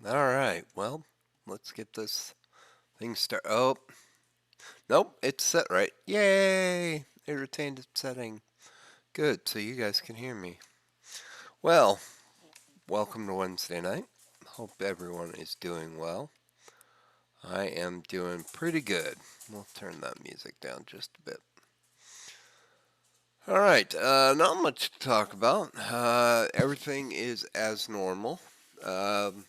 All right, well, let's get this thing started. Oh, nope, it's set right. Yay! It retained its setting. Good, so you guys can hear me. Well, welcome to Wednesday night. Hope everyone is doing well. I am doing pretty good. We'll turn that music down just a bit. All right, not much to talk about. Everything is as normal. Um,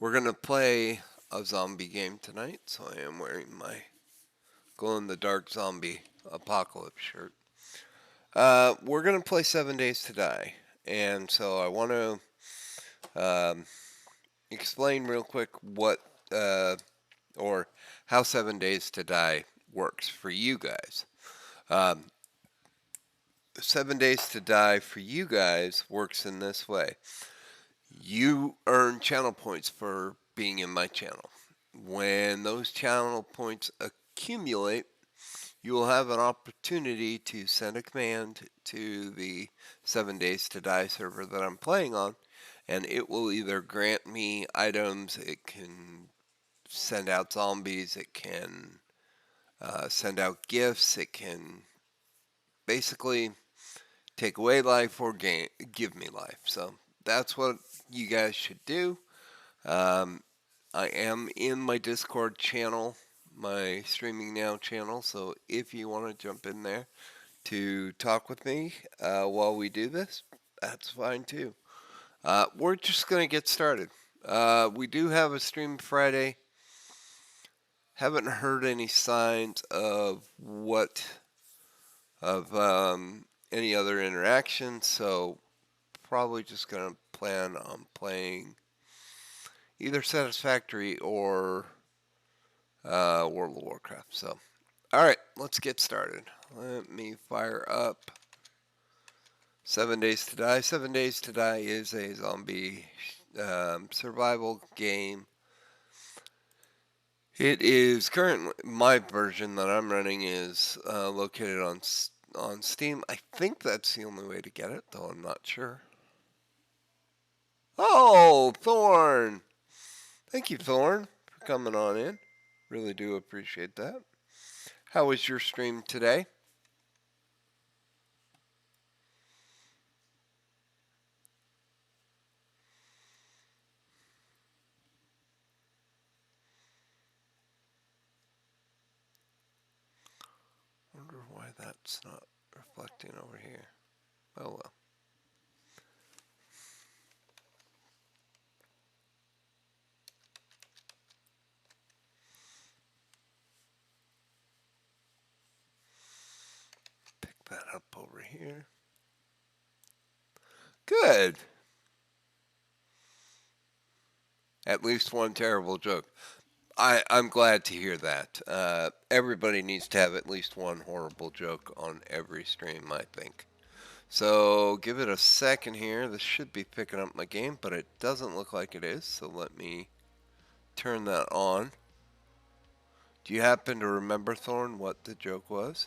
we're going to play a zombie game tonight, so I am wearing my glow in the dark zombie apocalypse shirt. We're gonna play 7 Days to Die, and so I want to explain real quick what or how 7 Days to Die works for you guys. Um, 7 Days to Die for you guys works in this way: you earn channel points for being in my channel. When those channel points accumulate, you will have an opportunity to send a command to the 7 Days to Die server that I'm playing on, and it will either grant me items, it can send out zombies, it can send out gifts, it can basically take away life or give me life. So that's what you guys should do. Um, I am in my Discord channel, my Streaming Now channel, so if you want to jump in there to talk with me while we do this, that's fine too. We're just going to get started. We do have a stream Friday. Haven't heard any signs of any other interaction, so probably just going to plan on playing either Satisfactory or World of Warcraft. So, all right, let's get started. Let me fire up 7 Days to Die. 7 Days to Die is a zombie survival game. It is currently my version that I'm running is located on Steam. I think that's the only way to get it, though I'm not sure. Oh, Thorn! Thank you, Thorn, for coming on in. Really do appreciate that. How was your stream today? Wonder why that's not reflecting over here. Oh well. Pick that up over here. Good. At least one terrible joke. I'm glad to hear that. Everybody needs to have at least one horrible joke on every stream, I think. So give it a second here. This should be picking up my game, but it doesn't look like it is. So let me turn that on. Do you happen to remember, Thorn, what the joke was?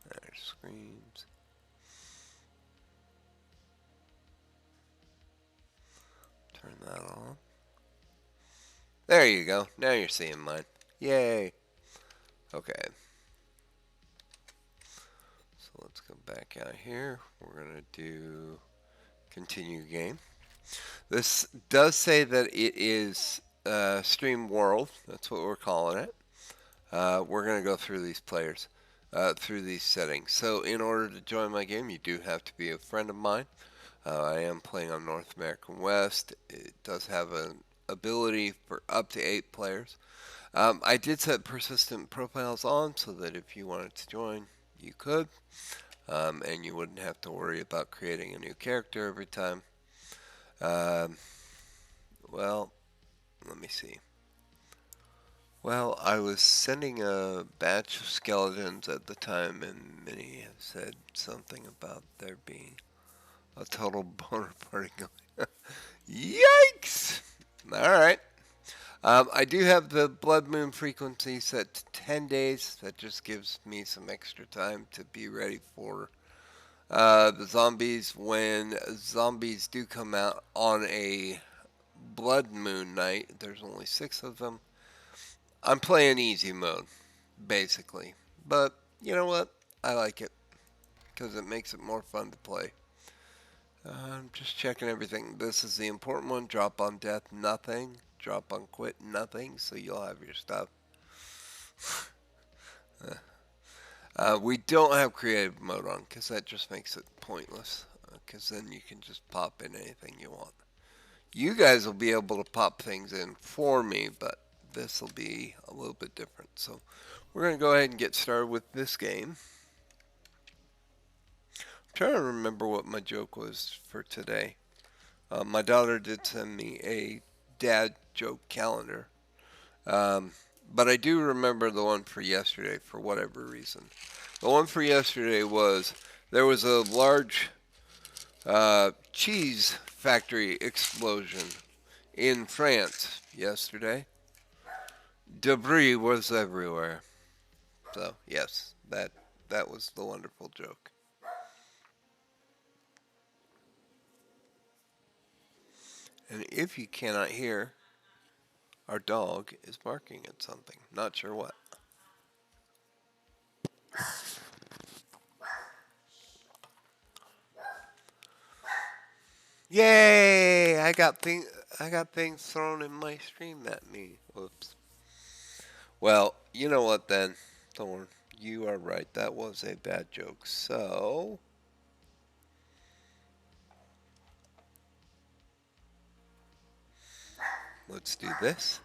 There's screens. Turn that on. There you go. Now you're seeing mine. Yay. Okay. So let's go back out here. We're going to do continue game. This does say that it is Stream World. That's what we're calling it. We're going to go through these players, through these settings. So in order to join my game, you do have to be a friend of mine. I am playing on North American West. It does have an ability for up to 8 players. I did set persistent profiles on so that if you wanted to join, you could. And you wouldn't have to worry about creating a new character every time. Um, well, let me see. Well, I was sending a batch of skeletons at the time, and many have said something about there being a total boner party going. Yikes! All right. I do have the blood moon frequency set to 10 days. That just gives me some extra time to be ready for the zombies. When zombies do come out on a blood moon night, there's only 6 of them. I'm playing easy mode, basically. But you know what? I like it because it makes it more fun to play. I'm just checking everything. This is the important one. Drop on death, nothing. Drop on quit, nothing. So you'll have your stuff. We don't have creative mode on because that just makes it pointless. Because then you can just pop in anything you want. You guys will be able to pop things in for me, but this will be a little bit different. So we're going to go ahead and get started with this game. I'm trying to remember what my joke was for today. My daughter did send me a dad joke calendar. Um, but I do remember the one for yesterday for whatever reason. The one for yesterday was there was a large cheese factory explosion in France yesterday. Debris was everywhere. So yes, that was the wonderful joke. And if you cannot hear, our dog is barking at something. Not sure what. Yay! I got things thrown in my stream at me. Whoops. Well, you know what then, Thorn? You are right. That was a bad joke. So let's do this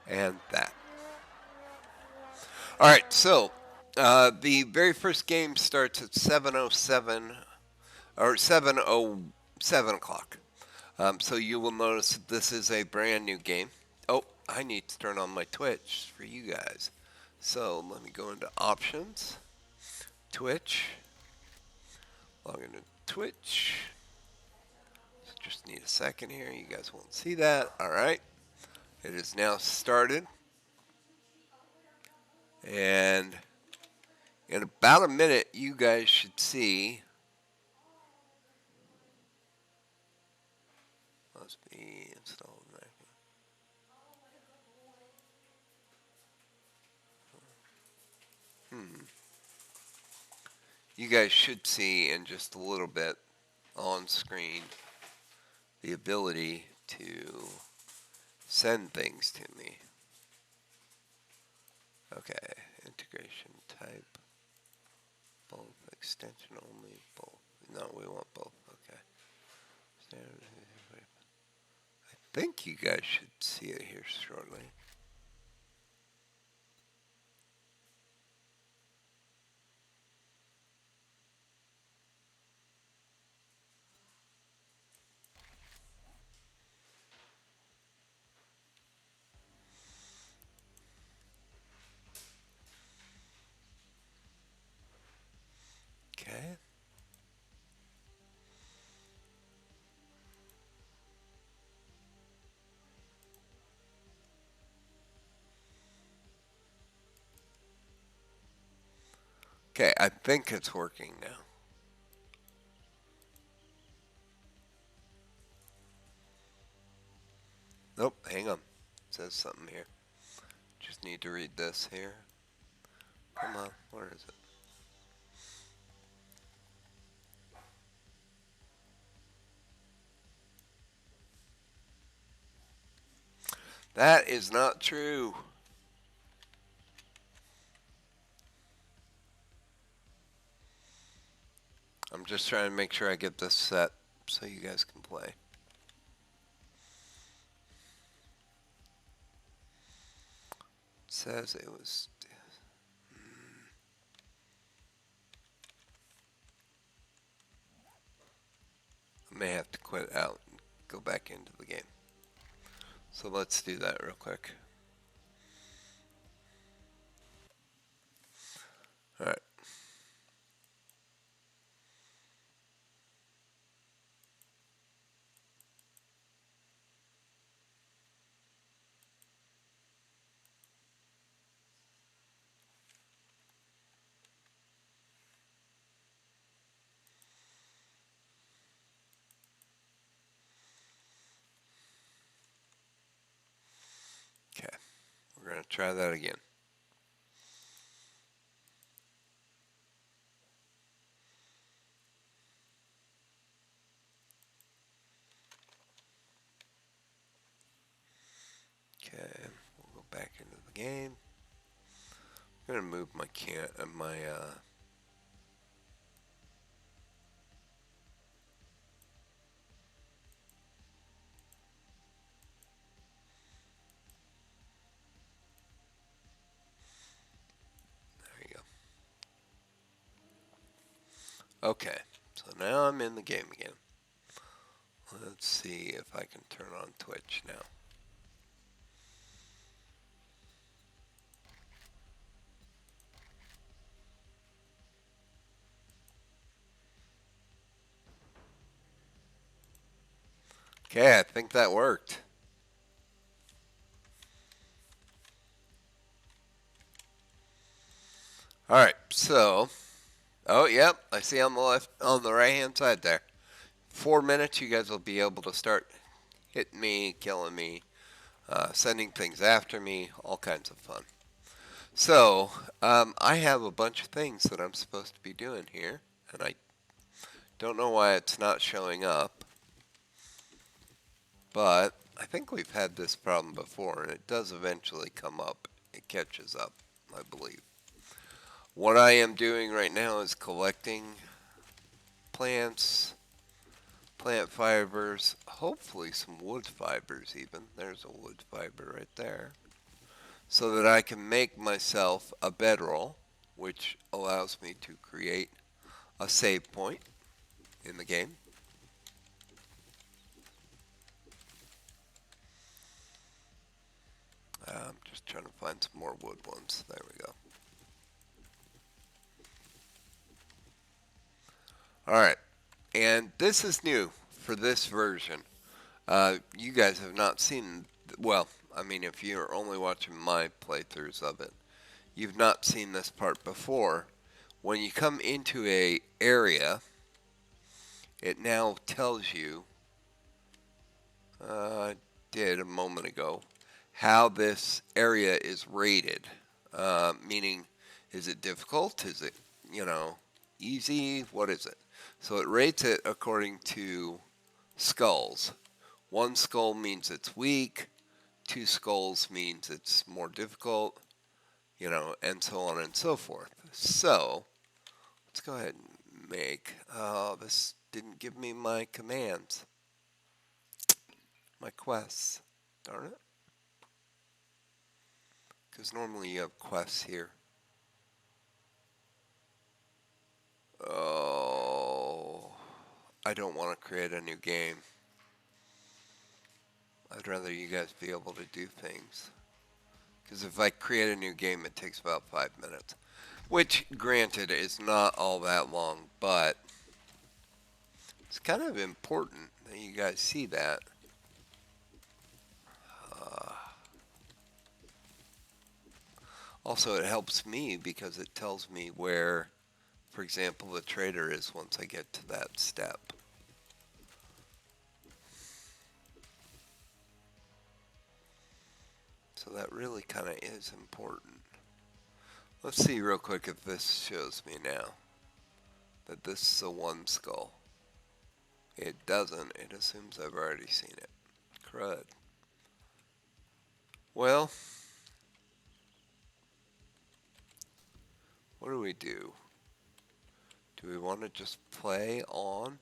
and that. All right. So the very first game starts at 7:07 or 7:07 o'clock. So you will notice that this is a brand new game. Oh, I need to turn on my Twitch for you guys. So let me go into options, Twitch, log into Twitch. So just need a second here. You guys won't see that. All right. It is now started. And in about a minute, you guys should see. Must be installed. Hmm. You guys should see in just a little bit on screen the ability to send things to me. Okay, integration type, both, extension only, both. No, we want both. Okay. I think you guys should see it here shortly. Okay. Okay, I think it's working now. Nope, hang on. It says something here. Just need to read this here. Come on, where is it? That is not true. I'm just trying to make sure I get this set so you guys can play. It says it was. I may have to quit out and go back into the game. So let's do that real quick. Alright. going to try that again. Okay, we'll go back into the game. I'm going to move my there you go. Okay, so now I'm in the game again. Let's see if I can turn on Twitch now. Okay, I think that worked. All right, so, oh, yep, I see on the right hand side there. 4 minutes, you guys will be able to start hitting me, killing me, sending things after me, all kinds of fun. So, I have a bunch of things that I'm supposed to be doing here, and I don't know why it's not showing up, but I think we've had this problem before, and it does eventually come up. It catches up, I believe. What I am doing right now is collecting plants, plant fibers, hopefully some wood fibers even. There's a wood fiber right there. So that I can make myself a bedroll, which allows me to create a save point in the game. I'm just trying to find some more wood ones. There we go. Alright, and this is new for this version. You guys have not seen, well, I mean, if you're only watching my playthroughs of it, you've not seen this part before. When you come into a area, it now tells you, I did a moment ago, how this area is rated. Meaning, is it difficult? Is it, easy? What is it? So it rates it according to skulls. 1 skull means it's weak, 2 skulls means it's more difficult, and so on and so forth. So, let's go ahead and make, this didn't give me my commands, my quests, darn it. Because normally you have quests here. Oh, I don't want to create a new game. I'd rather you guys be able to do things. Because if I create a new game, it takes about 5 minutes. Which, granted, is not all that long, but it's kind of important that you guys see that. Also, it helps me because it tells me where, for example, the trader is once I get to that step. So that really kind of is important. Let's see real quick if this shows me now that this is a 1 skull. It doesn't. It assumes I've already seen it. Crud. Well, what do we do? Do we want to just play on?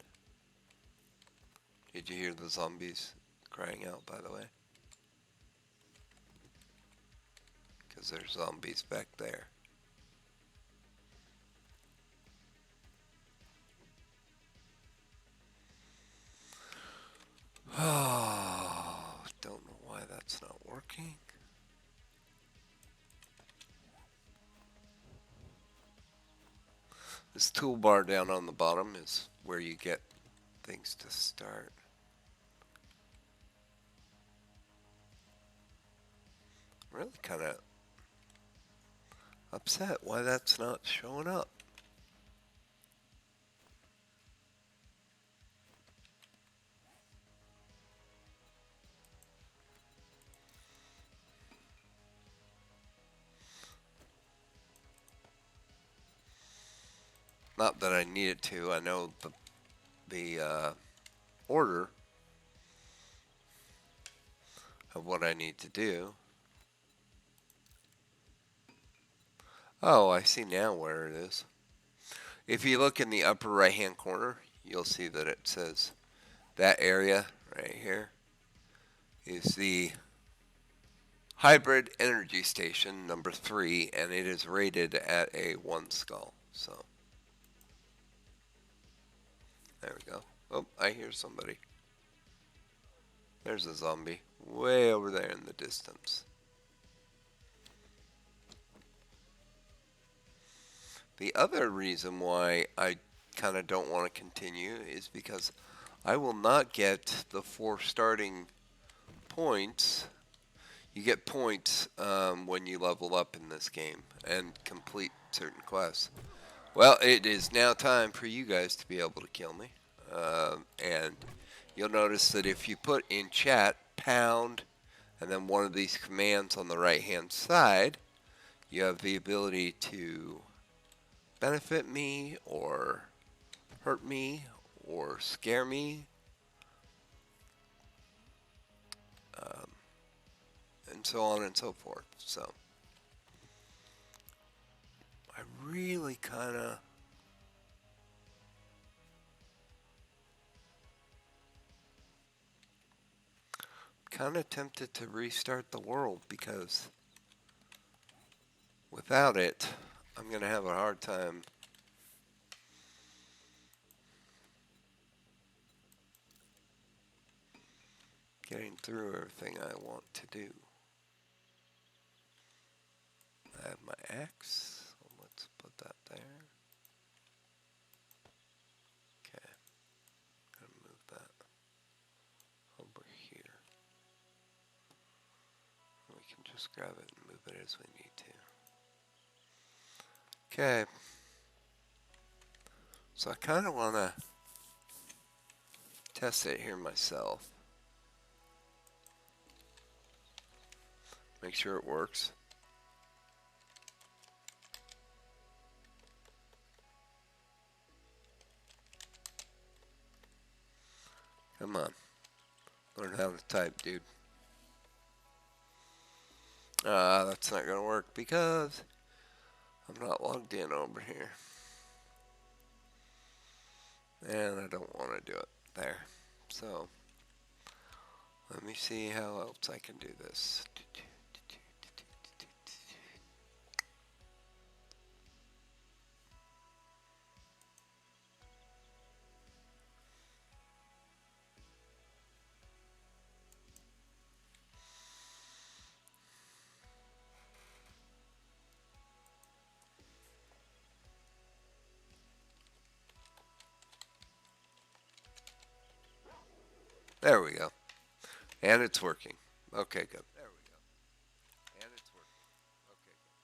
Did you hear the zombies crying out, by the way? Because there's zombies back there. Oh, don't know why that's not working. This toolbar down on the bottom is where you get things to start. Really kind of upset why that's not showing up. Not that I need it to. I know the order of what I need to do. Oh, I see now where it is. If you look in the upper right hand corner, you'll see that it says that area right here is the hybrid energy station number 3, and it is rated at a 1 skull. So there we go. Oh, I hear somebody. There's a zombie way over there in the distance. The other reason why I kind of don't want to continue is because I will not get the 4 starting points. You get points when you level up in this game and complete certain quests. Well, it is now time for you guys to be able to kill me. And you'll notice that if you put in chat pound and then one of these commands on the right hand side, you have the ability to benefit me or hurt me or scare me, um, and so on and so forth. So I really kind of tempted to restart the world, because without it, I'm going to have a hard time getting through everything I want to do. I have my axe, so let's put that there. Okay, gonna move that over here. We can just grab it and move it as we need to. Okay, so I kind of want to test it here myself. Make sure it works. Come on. Learn how to type, dude. That's not going to work because I'm not logged in over here. And I don't want to do it there. So, let me see how else I can do this. There we go. And it's working. Okay, good. There we go. And it's working. Okay, good.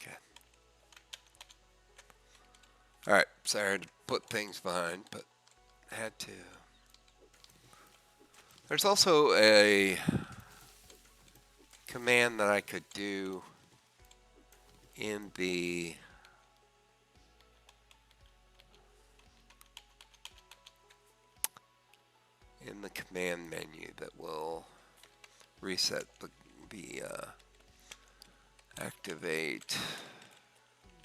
Okay. Alright, sorry I had to put things behind, but had to. There's also a command that I could do in the command menu that will reset the activate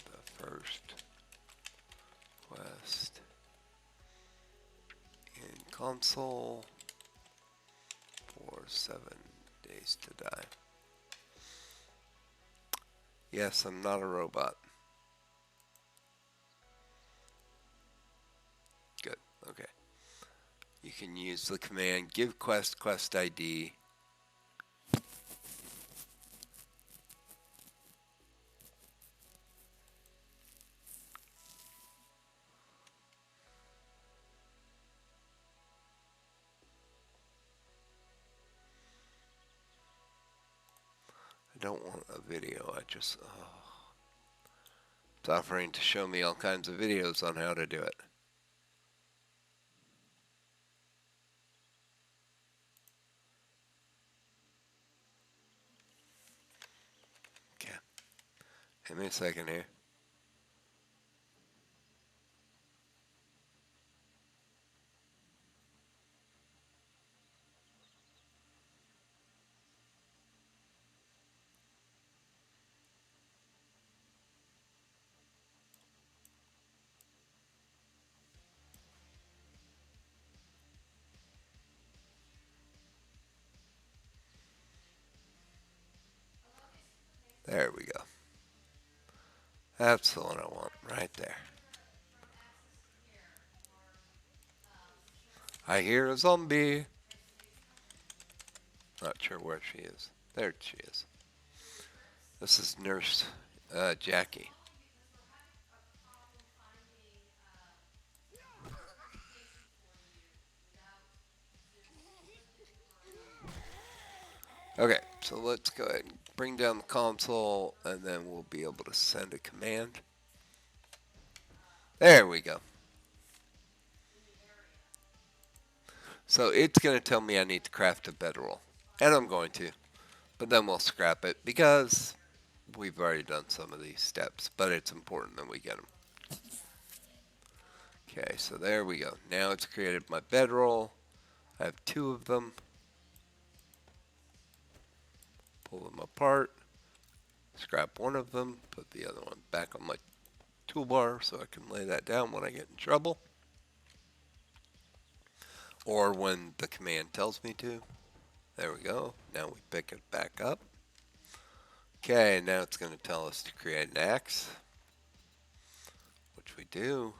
the first quest in console for 7 days to die. Yes, I'm not a robot. Good, okay. You can use the command give quest ID. I don't want a video. I just, it's offering to show me all kinds of videos on how to do it. Okay. Give me a second here. There we go. That's the one I want right there. I hear a zombie. Not sure where she is. There she is. This is Nurse Jackie. Okay, so let's go ahead and bring down the console, and then we'll be able to send a command. There we go. So it's going to tell me I need to craft a bedroll, and I'm going to, but then we'll scrap it because we've already done some of these steps, but it's important that we get them. Okay, so there we go. Now it's created my bedroll. I have 2 of them. Pull them apart. Scrap one of them. Put the other one back on my toolbar so I can lay that down when I get in trouble. Or when the command tells me to. There we go. Now we pick it back up. Okay, now it's going to tell us to create an axe, which we do.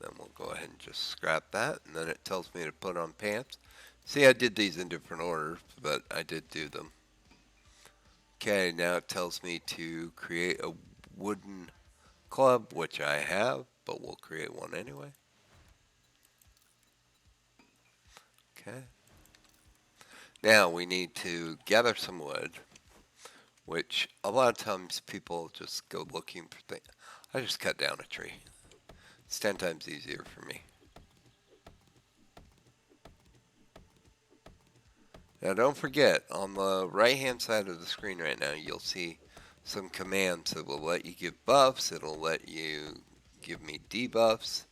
Then we'll go ahead and just scrap that, and then it tells me to put on pants. See, I did these in different orders, but I did do them. Okay, now it tells me to create a wooden club, which I have, but we'll create one anyway. Okay. Now we need to gather some wood, which a lot of times people just go looking for things. I just cut down a tree. It's 10 times easier for me. Now don't forget, on the right hand side of the screen right now, you'll see some commands that will let you give buffs. It'll let you give me debuffs.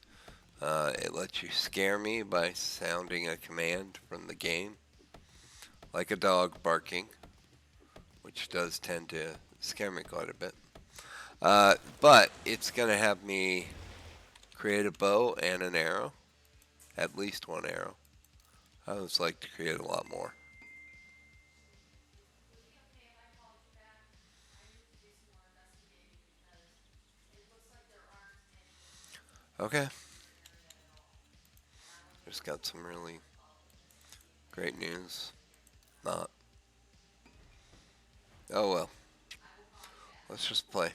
It lets you scare me by sounding a command from the game, like a dog barking, which does tend to scare me quite a bit. But it's going to have me create a bow and an arrow, at least one arrow. I always like to create a lot more. Okay. Just got some really great news. Not. Oh well. Let's just play.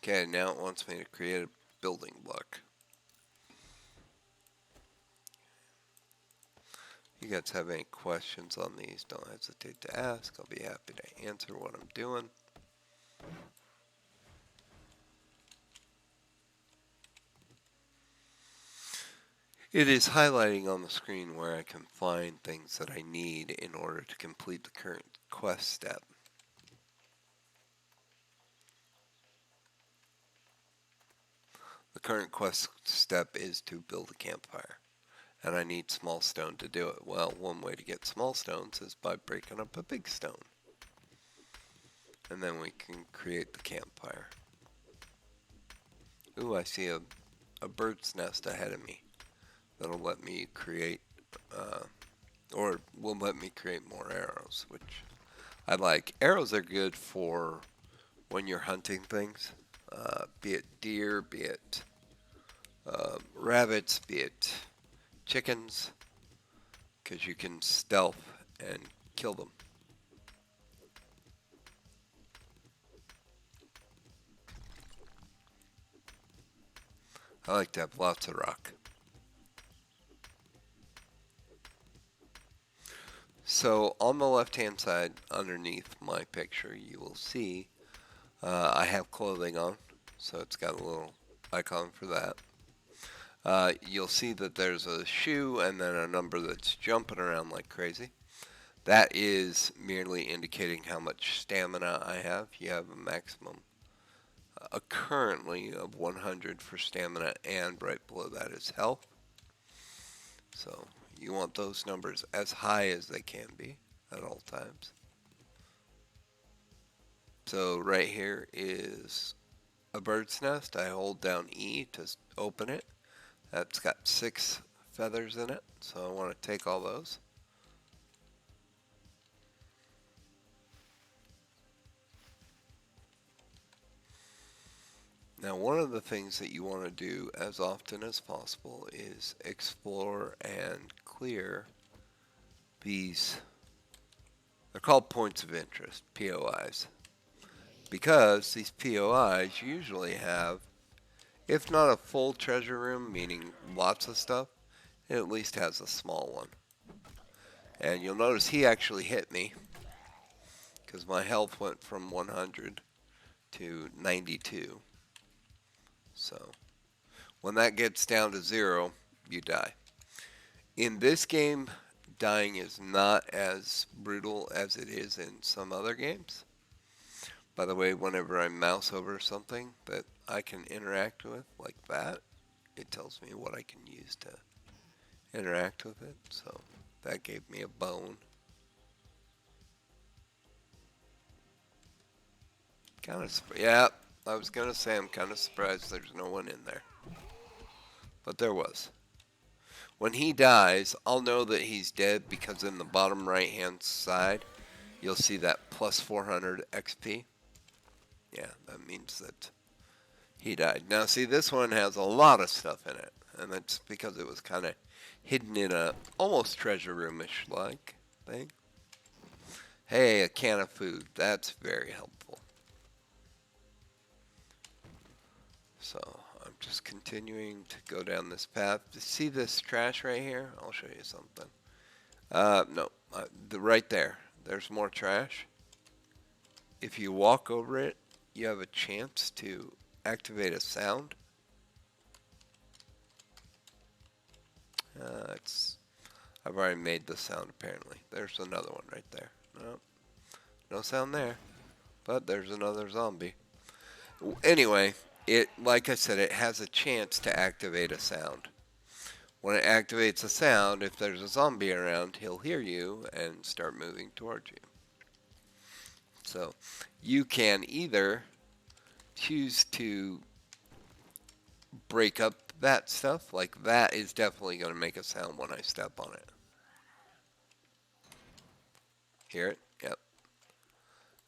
Okay, now it wants me to create a building block. If you guys have any questions on these, don't hesitate to ask. I'll be happy to answer what I'm doing. It is highlighting on the screen where I can find things that I need in order to complete the current quest step. The current quest step is to build a campfire, and I need small stone to do it. Well, one way to get small stones is by breaking up a big stone, and then we can create the campfire. Ooh, I see a bird's nest ahead of me. That'll let me create, or will let me create more arrows, which I like. Arrows are good for when you're hunting things, be it deer, be it rabbits, be it chickens, because you can stealth and kill them. I like to have lots of rock. So on the left hand side underneath my picture you will see I have clothing on, so it's got a little icon for that. You'll see that there's a shoe and then a number that's jumping around like crazy. That is merely indicating how much stamina I have. You have a maximum currently of 100 for stamina, and right below that is health. So you want those numbers as high as they can be at all times. So right here is a bird's nest. I hold down E to open it. That's got 6 feathers in it, so I want to take all those. Now, one of the things that you want to do as often as possible is explore and clear these. They're called points of interest, POIs, because these POIs usually have, if not a full treasure room, meaning lots of stuff, it at least has a small one. And you'll notice he actually hit me because my health went from 100 to 92. So when that gets down to 0, you die. In this game, dying is not as brutal as it is in some other games. By the way, whenever I mouse over something that I can interact with, like that, it tells me what I can use to interact with it. So that gave me a bone. Yeah, I was gonna say I'm kind of surprised there's no one in there, but there was. When he dies, I'll know that he's dead because in the bottom right hand side, you'll see that plus 400 XP. Yeah, that means that he died. Now, see, this one has a lot of stuff in it, and that's because it was kind of hidden in a almost treasure roomish like thing. Hey, a can of food. That's very helpful. So I'm just continuing to go down this path. See this trash right here? I'll show you something. No, right there. There's more trash. If you walk over it, you have a chance to activate a sound. I've already made the sound apparently. There's another one right there. No, no sound there, but there's another zombie. Anyway, like I said, it has a chance to activate a sound. When it activates a sound, if there's a zombie around, he'll hear you and start moving towards you. So you can either choose to break up that stuff, like that is definitely going to make a sound when I step on it. Hear it? Yep.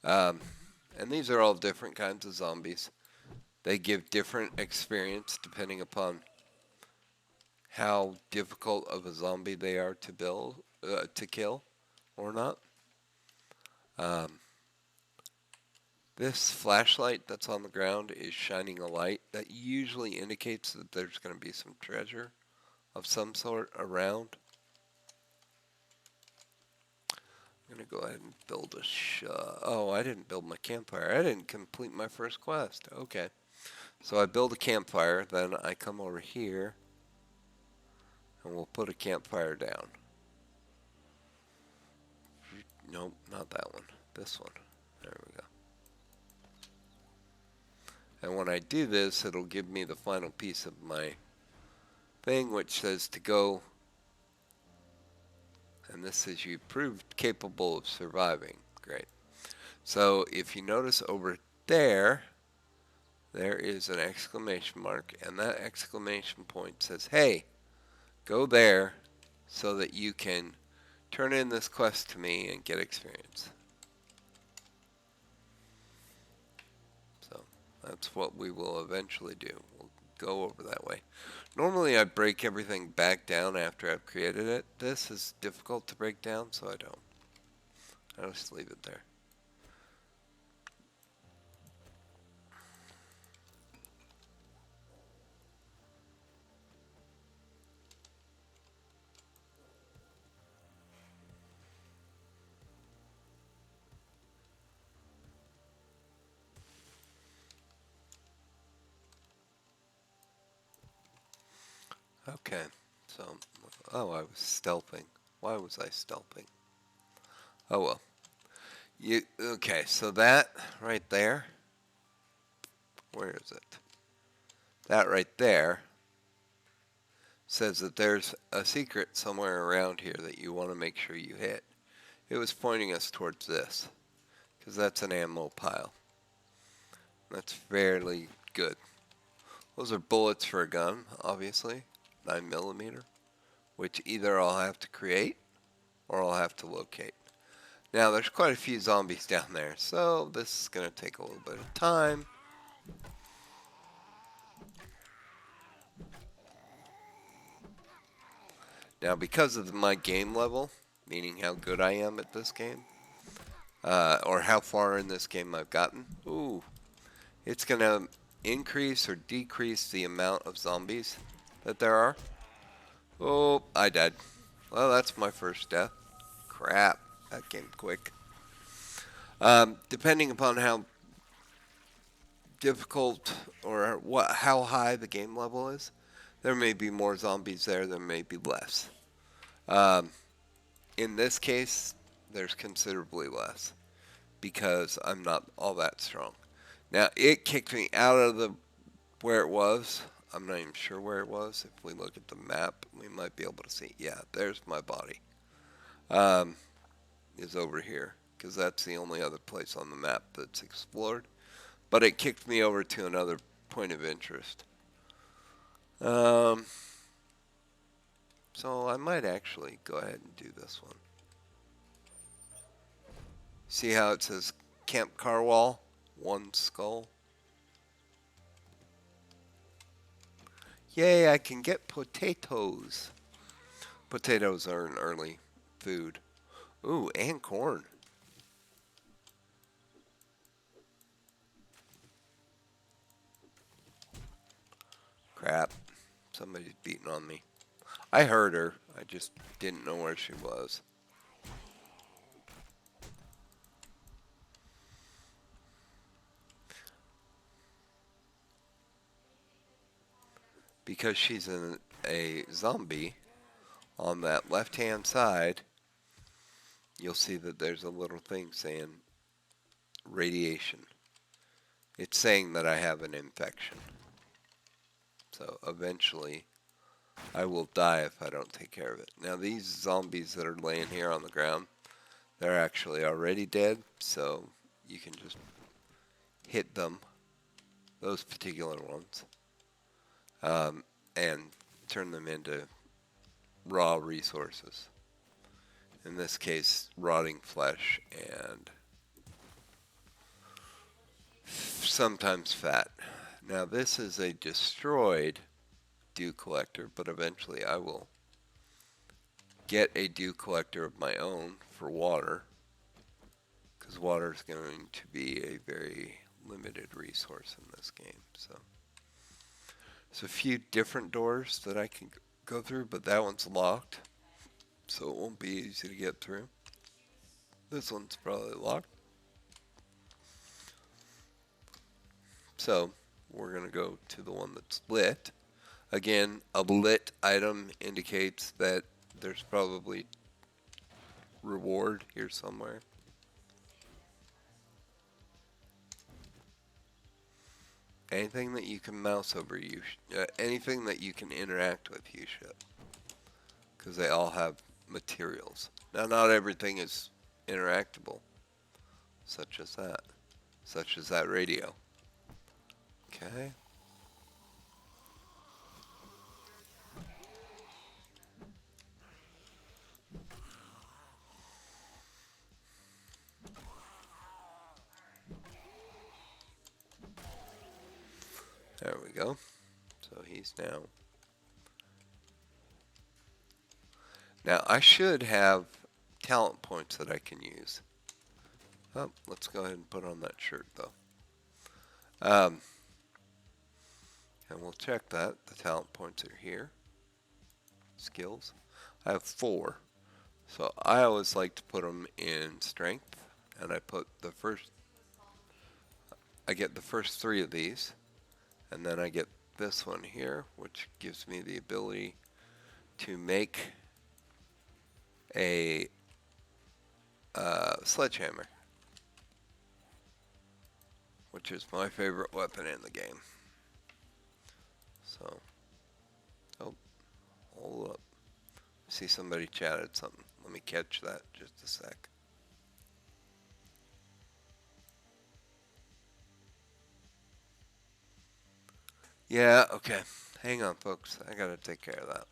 And these are all different kinds of zombies. They give different experience depending upon how difficult of a zombie they are to kill, or not. This flashlight that's on the ground is shining a light that usually indicates that there's going to be some treasure of some sort around. I'm going to go ahead and build oh, I didn't build my campfire. I didn't complete my first quest. Okay. So I build a campfire, then I come over here and we'll put a campfire down. Nope, not that one. This one. There we go. And when I do this, it'll give me the final piece of my thing, which says to go. And this says you proved capable of surviving. Great. So if you notice over there, there is an exclamation mark, and that exclamation point says, hey, go there so that you can turn in this quest to me and get experience. So that's what we will eventually do. We'll go over that way. Normally I break everything back down after I've created it. This is difficult to break down, so I don't. I just leave it there. Okay, so, oh, I was stealthing. Why was I stealthing? Oh well. Okay, so that right there, where is it? That right there says that there's a secret somewhere around here that you want to make sure you hit. It was pointing us towards this, because that's an ammo pile. That's fairly good. Those are bullets for a gun, obviously, 9mm, which either I'll have to create or I'll have to locate. Now, there's quite a few zombies down there, so this is going to take a little bit of time. Now, because of my game level, meaning how good I am at this game, or how far in this game I've gotten, ooh, it's going to increase or decrease the amount of zombies that there are. Oh, I died. Well, that's my first death. Crap, that came quick. Depending upon how difficult or how high the game level is, there may be more zombies there, there may be less. Um, in this case, there's considerably less because I'm not all that strong. Now, it kicked me out of the where it was. I'm not even sure where it was. If we look at the map, we might be able to see. Yeah, there's my body. Is over here because that's the only other place on the map that's explored. But it kicked me over to another point of interest. Um, so I might actually go ahead and do this one. See how it says Camp Carwall, one skull? Yay, I can get potatoes. Potatoes are an early food. Ooh, and corn. Crap. Somebody's beating on me. I heard her. I just didn't know where she was. Because she's a zombie, on that left-hand side, you'll see that there's a little thing saying radiation. It's saying that I have an infection. So eventually, I will die if I don't take care of it. Now, these zombies that are laying here on the ground, they're actually already dead, so you can just hit them, those particular ones, and turn them into raw resources. In this case, rotting flesh and sometimes fat. Now, this is a destroyed dew collector, but eventually I will get a dew collector of my own for water, because water is going to be a very limited resource in this game. So there's a few different doors that I can go through, but that one's locked, so it won't be easy to get through. This one's probably locked. So we're going to go to the one that's lit. Again, a lit item indicates that there's probably reward here somewhere. Anything that you can mouse over, anything that you can interact with, you should, because they all have materials. Now, not everything is interactable, such as that radio. Okay. There we go. So he's now. Now I should have talent points that I can use. Oh, let's go ahead and put on that shirt though. And we'll check that. The talent points are here. Skills. I have 4. So I always like to put them in strength, and I get the first 3 of these, and then I get this one here, which gives me the ability to make a sledgehammer, which is my favorite weapon in the game. So, oh, hold up. See, somebody chatted something. Let me catch that just a sec. Yeah, okay. Hang on, folks. I gotta take care of that.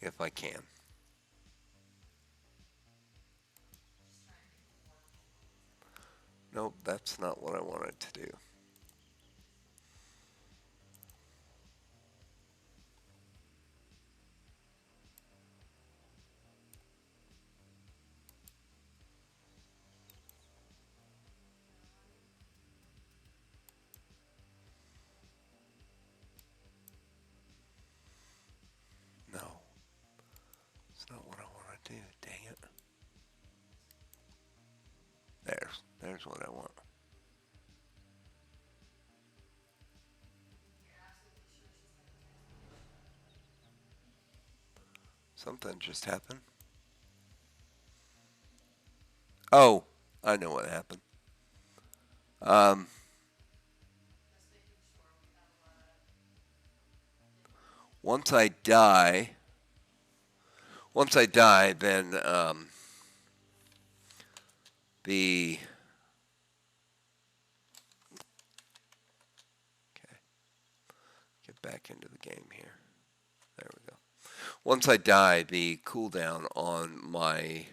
If I can. Nope, that's not what I wanted to do. No, it's not what I want to do. Dang it. There's what I want. Something just happened. Oh, I know what happened. Um, once I die, then the okay, get back into the game here. There we go. Once I die, the cooldown on my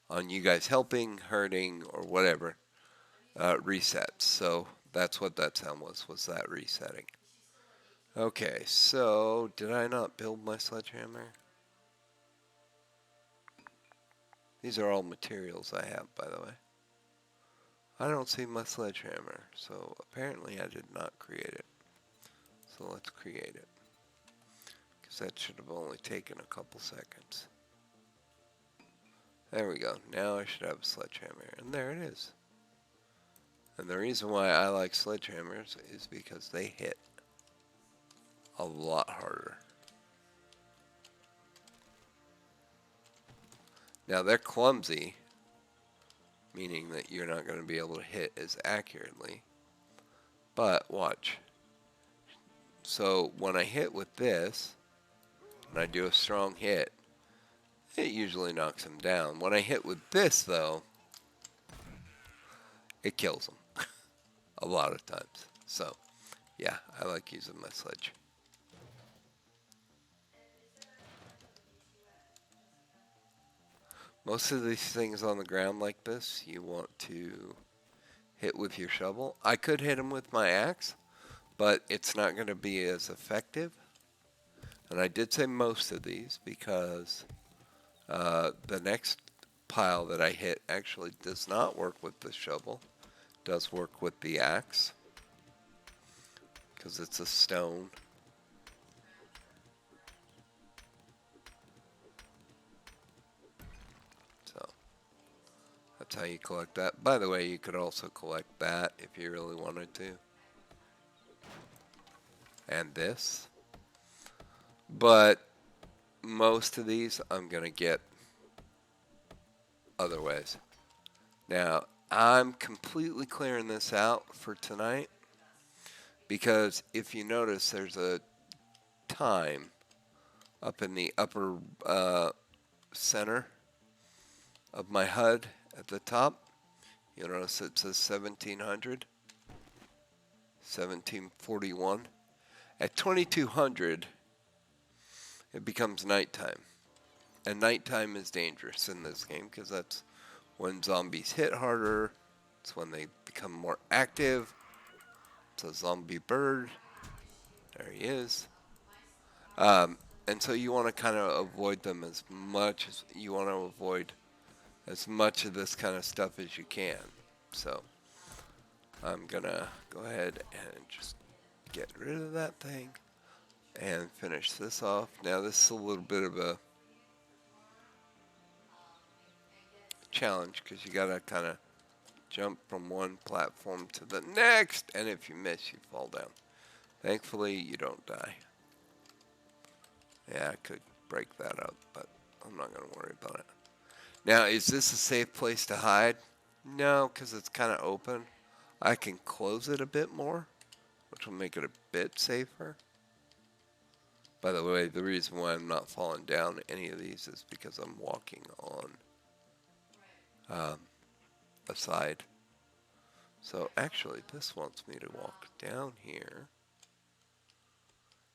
on you guys helping, hurting, or whatever resets. So that's what that sound was that resetting. Okay, so did I not build my sledgehammer? These are all materials I have, by the way. I don't see my sledgehammer, so apparently I did not create it. So let's create it, because that should have only taken a couple seconds. There we go. Now I should have a sledgehammer, and there it is. And the reason why I like sledgehammers is because they hit a lot harder. Now they're clumsy, meaning that you're not going to be able to hit as accurately. But watch. So when I hit with this, and I do a strong hit, it usually knocks him down. When I hit with this, though, it kills him a lot of times. So, yeah, I like using my sledge. Most of these things on the ground like this, you want to hit with your shovel. I could hit them with my axe, but it's not going to be as effective. And I did say most of these because the next pile that I hit actually does not work with the shovel. It does work with the axe because it's a stone. So that's how you collect that. By the way, you could also collect that if you really wanted to. And this. But most of these I'm going to get other ways. Now, I'm completely clearing this out for tonight because if you notice, there's a time up in the upper center of my HUD at the top. You'll notice it says 1700, 1741. At 2200, it becomes nighttime. And nighttime is dangerous in this game because that's when zombies hit harder. It's when they become more active. It's a zombie bird. There he is. And so you want to kind of avoid them as much as you want to avoid as much of this kind of stuff as you can. So I'm going to go ahead and just get rid of that thing and finish this off. Now this is a little bit of a challenge because you gotta kind of jump from one platform to the next, and if you miss, you fall down. Thankfully, you don't die. Yeah, I could break that up, but I'm not gonna worry about it. Now, is this a safe place to hide? No, because it's kind of open. I can close it a bit more, which will make it a bit safer. By the way, the reason why I'm not falling down any of these is because I'm walking on um, a side. So actually, this wants me to walk down here.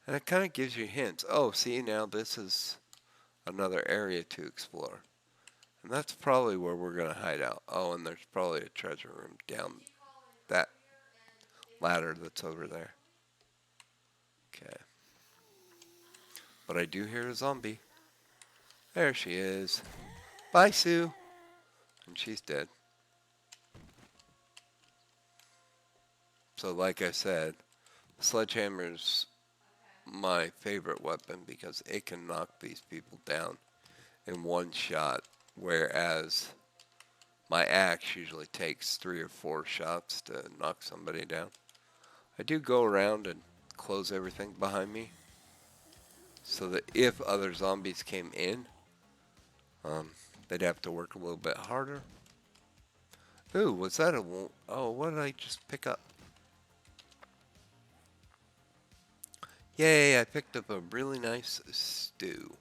And it kind of gives you hints. Oh, see, now this is another area to explore. And that's probably where we're going to hide out. Oh, and there's probably a treasure room down that ladder that's over there. Okay. But I do hear a zombie. There she is. Bye, Sue. And she's dead. So like I said, sledgehammer's my favorite weapon because it can knock these people down in one shot, whereas my axe usually takes 3 or 4 shots to knock somebody down. I do go around and close everything behind me so that if other zombies came in, they'd have to work a little bit harder. Ooh, was that a... Oh, what did I just pick up? Yay, I picked up a really nice stew.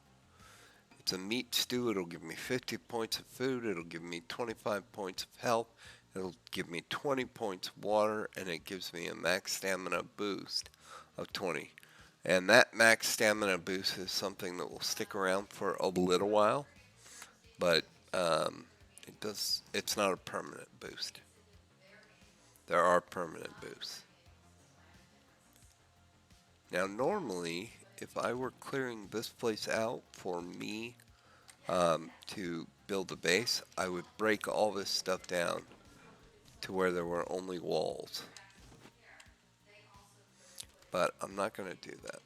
It's a meat stew. It'll give me 50 points of food. It'll give me 25 points of health. It'll give me 20 points of water. And it gives me a max stamina boost of 20. And that max stamina boost is something that will stick around for a little while. But it's not a permanent boost. There are permanent boosts. Now, normally, if I were clearing this place out for me to build a base, I would break all this stuff down to where there were only walls. But I'm not going to do that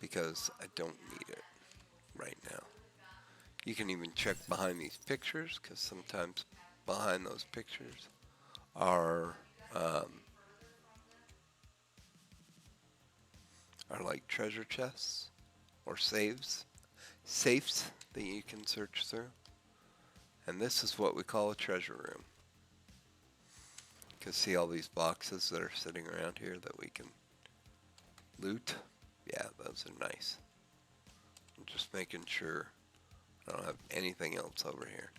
because I don't need it right now. You can even check behind these pictures because sometimes behind those pictures are like treasure chests or safes that you can search through. And this is what we call a treasure room. You can see all these boxes that are sitting around here that we can loot. Yeah, those are nice. I'm just making sure I don't have anything else over here.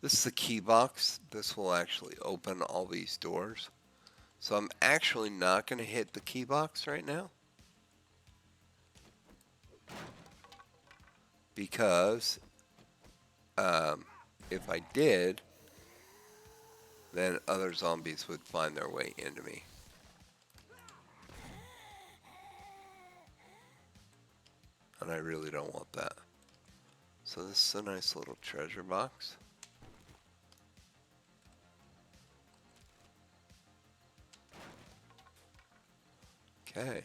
This is the key box. This will actually open all these doors. So I'm actually not going to hit the key box right now, because if I did, then other zombies would find their way into me. And I really don't want that. So this is a nice little treasure box. Okay.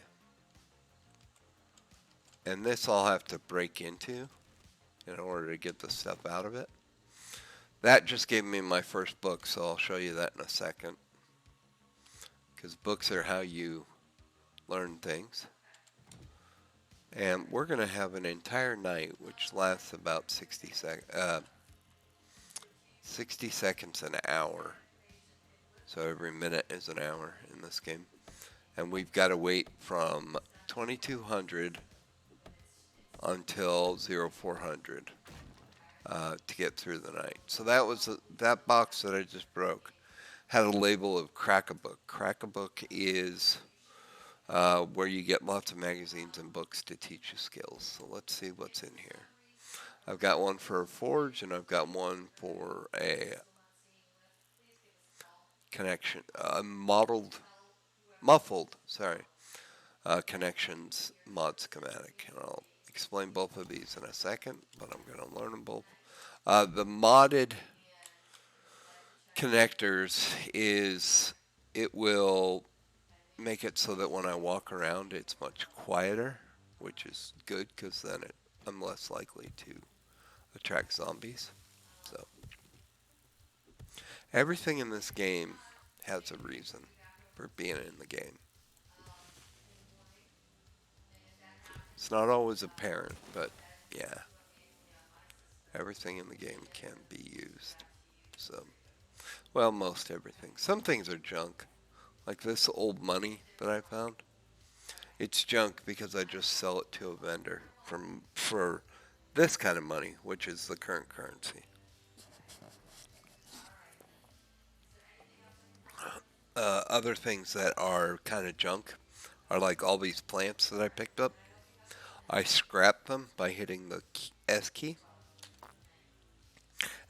And this I'll have to break into in order to get the stuff out of it. That just gave me my first book, so I'll show you that in a second. Because books are how you learn things. And we're going to have an entire night, which lasts about 60 seconds an hour. So every minute is an hour in this game. And we've got to wait from 2200 until 0400 to get through the night. So that was that box that I just broke had a label of Crack-a-Book. Crack-a-Book is where you get lots of magazines and books to teach you skills. So let's see what's in here. I've got one for a forge, and I've got one for a connection, muffled, connections mod schematic. And I'll explain both of these in a second, but I'm going to learn them both. The modded connectors it will make it so that when I walk around it's much quieter, which is good because then I'm less likely to attract zombies. So everything in this game has a reason for being in the game. It's not always apparent, but yeah, everything in the game can be used. So, well, most everything. Some things are junk, like this old money that I found. It's junk because I just sell it to a vendor for this kind of money, which is the current currency. Other things that are kind of junk are like all these plants that I picked up. I scrap them by hitting the S key,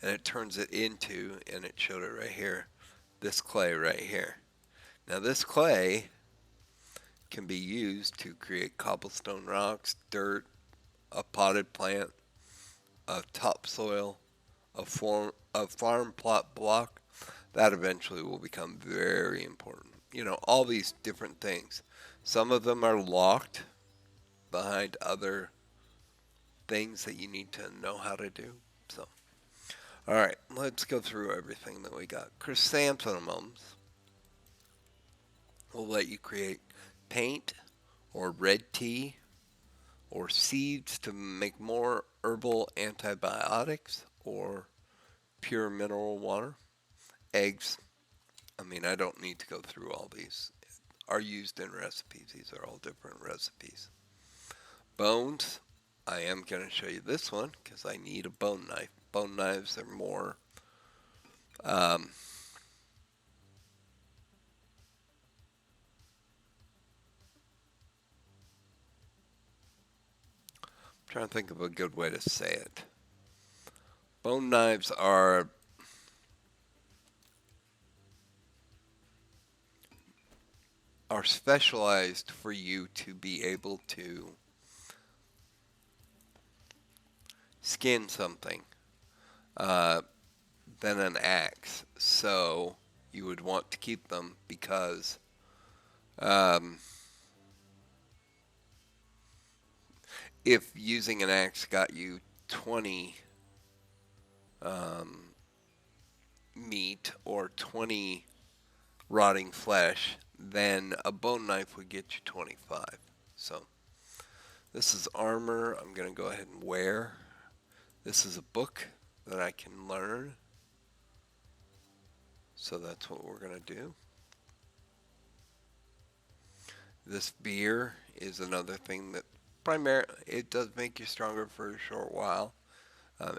and it turns it into, and it showed it right here, this clay right here. Now, this clay can be used to create cobblestone rocks, dirt, a potted plant, a topsoil, a farm plot block. That eventually will become very important. You know, all these different things. Some of them are locked behind other things that you need to know how to do. So, all right, let's go through everything that we got. Chrysanthemums will let you create paint or red tea or seeds to make more herbal antibiotics or pure mineral water. Eggs, I mean, I don't need to go through all these, are used in recipes. These are all different recipes. Bones, I am going to show you this one because I need a bone knife. Bone knives are more, um, I'm trying to think of a good way to say it. Bone knives are specialized for you to be able to skin something uh, than an axe. So you would want to keep them because um, if using an axe got you 20 um, meat or 20 rotting flesh, then a bone knife would get you 25. So this is armor I'm going to go ahead and wear. This is a book that I can learn. So that's what we're going to do. This beer is another thing that primarily it does make you stronger for a short while.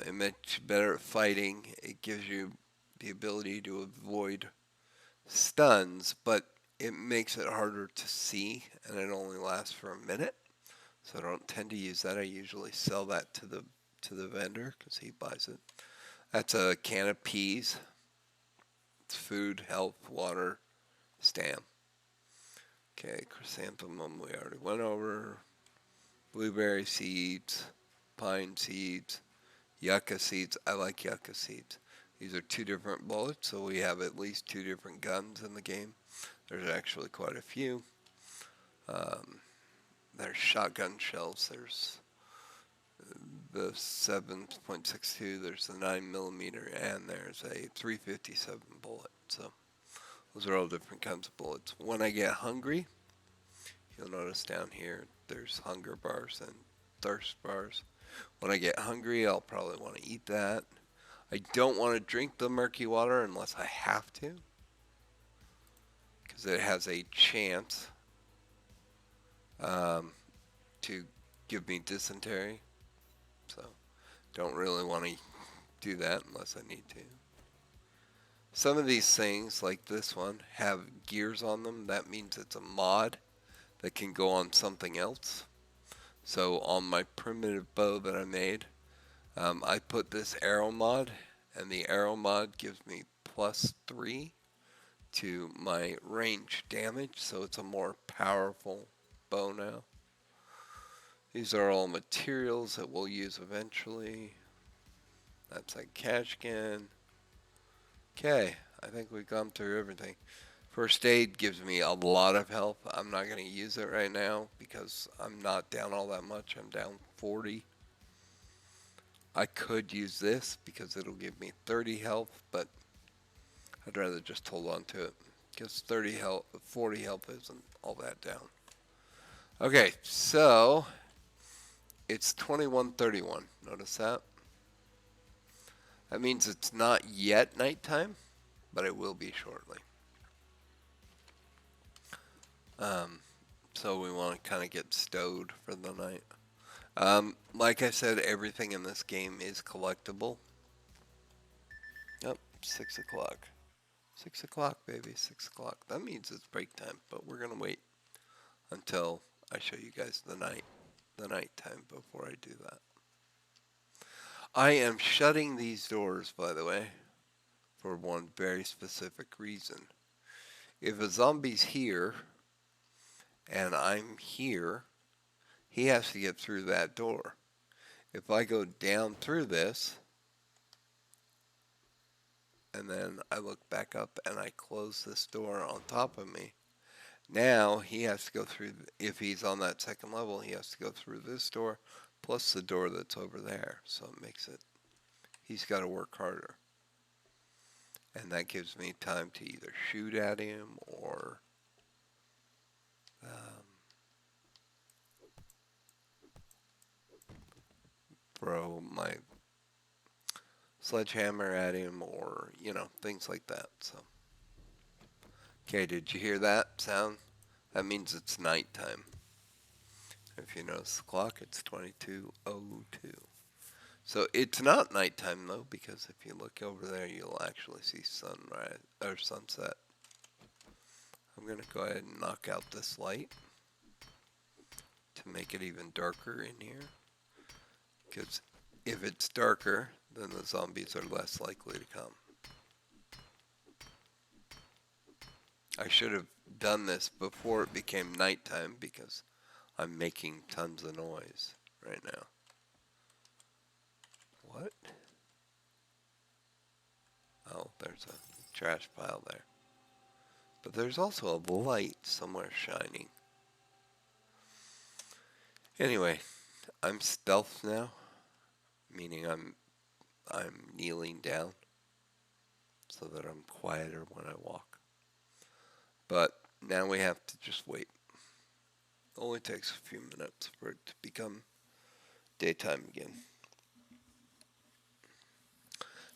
It makes you better at fighting. It gives you the ability to avoid stuns, but it makes it harder to see, and it only lasts for a minute. So I don't tend to use that. I usually sell that to the vendor because he buys it. That's a can of peas. It's food, health, water, stam. Okay, chrysanthemum we already went over. Blueberry seeds, pine seeds, yucca seeds. I like yucca seeds. These are two different bullets, so we have at least two different guns in the game. There's actually quite a few. Um, there's shotgun shells. There's the 7.62. There's the 9 millimeter, and there's a 357 bullet. So those are all different kinds of bullets. When I get hungry, you'll notice down here there's hunger bars and thirst bars. When I get hungry, I'll probably want to eat that. I don't want to drink the murky water unless I have to, because it has a chance um, to give me dysentery. So don't really want to do that unless I need to. Some of these things, like this one, have gears on them. That means it's a mod that can go on something else. So on my primitive bow that I made, I put this arrow mod, and the arrow mod gives me +3 to my range damage, so it's a more powerful bow now. These are all materials that we'll use eventually. That's a cash can. Okay, I think we've gone through everything. First aid gives me a lot of health. I'm not going to use it right now because I'm not down all that much. I'm down 40. I could use this because it'll give me 30 health, but I'd rather just hold on to it because 30 health, 40 health isn't all that down. Okay, so it's 21:31. Notice that? That means it's not yet nighttime, but it will be shortly. Um, so we want to kind of get stowed for the night. Like I said, everything in this game is collectible. Yep, 6 o'clock. 6 o'clock, baby, 6 o'clock. That means it's break time, but we're going to wait until I show you guys the night time before I do that. I am shutting these doors, by the way, for one very specific reason. If a zombie's here and I'm here, he has to get through that door. If I go down through this, and then I look back up and I close this door on top of me, now he has to go through, if he's on that second level, he has to go through this door plus the door that's over there. So it makes it, he's got to work harder. And that gives me time to either shoot at him or throw my sledgehammer at him or, things like that. So, okay, did you hear that sound? That means it's nighttime. If you notice the clock, it's 22:02. So it's not nighttime though, because if you look over there, you'll actually see sunrise or sunset. I'm gonna go ahead and knock out this light to make it even darker in here, because if it's darker, then the zombies are less likely to come. I should have done this before it became nighttime because I'm making tons of noise right now. What? Oh, there's a trash pile there. But there's also a light somewhere shining. Anyway, I'm stealth now, meaning I'm kneeling down so that I'm quieter when I walk. But now we have to just wait. It only takes a few minutes for it to become daytime again.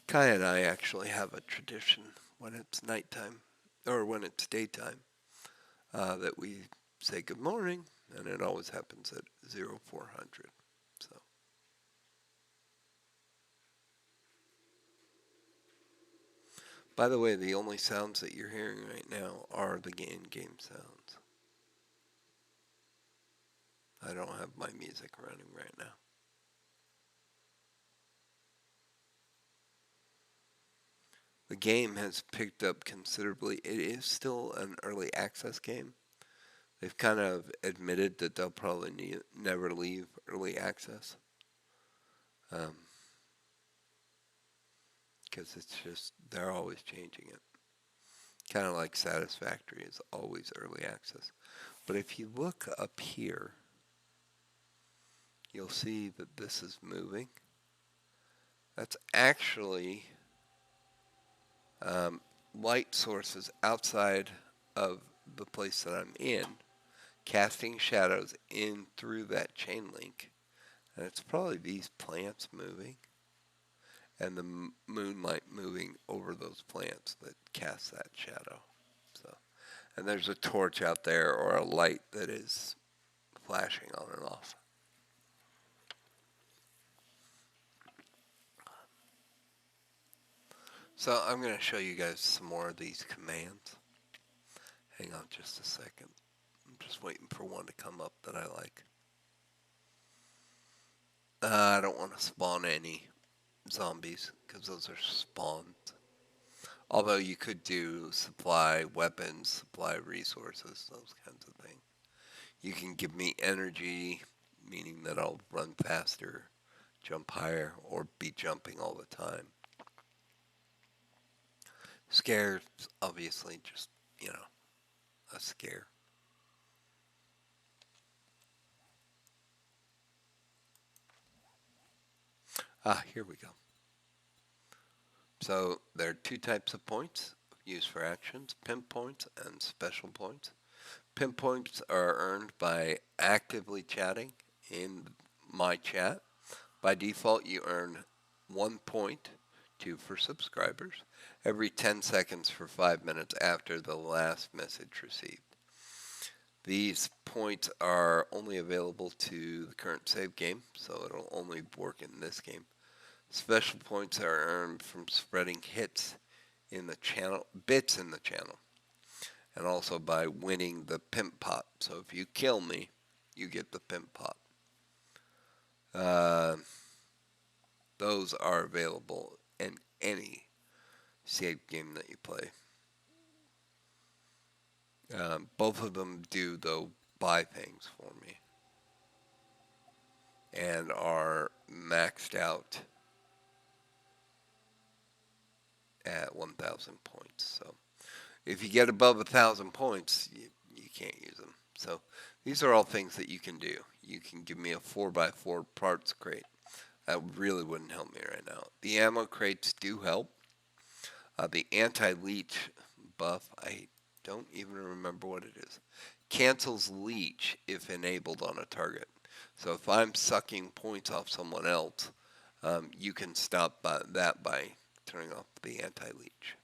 Kai and I actually have a tradition when it's nighttime, or when it's daytime, that we say good morning, and it always happens at 0400. So, by the way, the only sounds that you're hearing right now are the in-game sounds. I don't have my music running right now. The game has picked up considerably. It is still an early access game. They've kind of admitted that they'll probably never leave early access. Because it's just, they're always changing it. Kind of like Satisfactory is always early access. But if you look up here, you'll see that this is moving. That's actually light sources outside of the place that I'm in, casting shadows in through that chain link. And it's probably these plants moving and the moonlight moving over those plants that cast that shadow. So, and there's a torch out there or a light that is flashing on and off. So I'm going to show you guys some more of these commands. Hang on just a second. I'm just waiting for one to come up that I like. I don't want to spawn any zombies because those are spawns. Although you could do supply weapons, supply resources, those kinds of things. You can give me energy, meaning that I'll run faster, jump higher, or be jumping all the time. Scares, obviously, just, a scare. Here we go. So there are two types of points used for actions, pimp points and special points. Pimp points are earned by actively chatting in my chat. By default, you earn 1 point, 2 for subscribers, every 10 seconds for 5 minutes after the last message received. These points are only available to the current save game, so it'll only work in this game. Special points are earned from spreading hits in the channel, bits in the channel, and also by winning the pimp pot. So if you kill me, you get the pimp pot. Those are available in any save game that you play. Both of them do, though, buy things for me and are maxed out at 1,000 points. So if you get above 1,000 points, you can't use them. So these are all things that you can do. You can give me a 4x4 parts crate. That really wouldn't help me right now. The ammo crates do help. The anti-leech buff, I don't even remember what it is. Cancels leech if enabled on a target. So if I'm sucking points off someone else, you can stop that by turning off the anti-leech.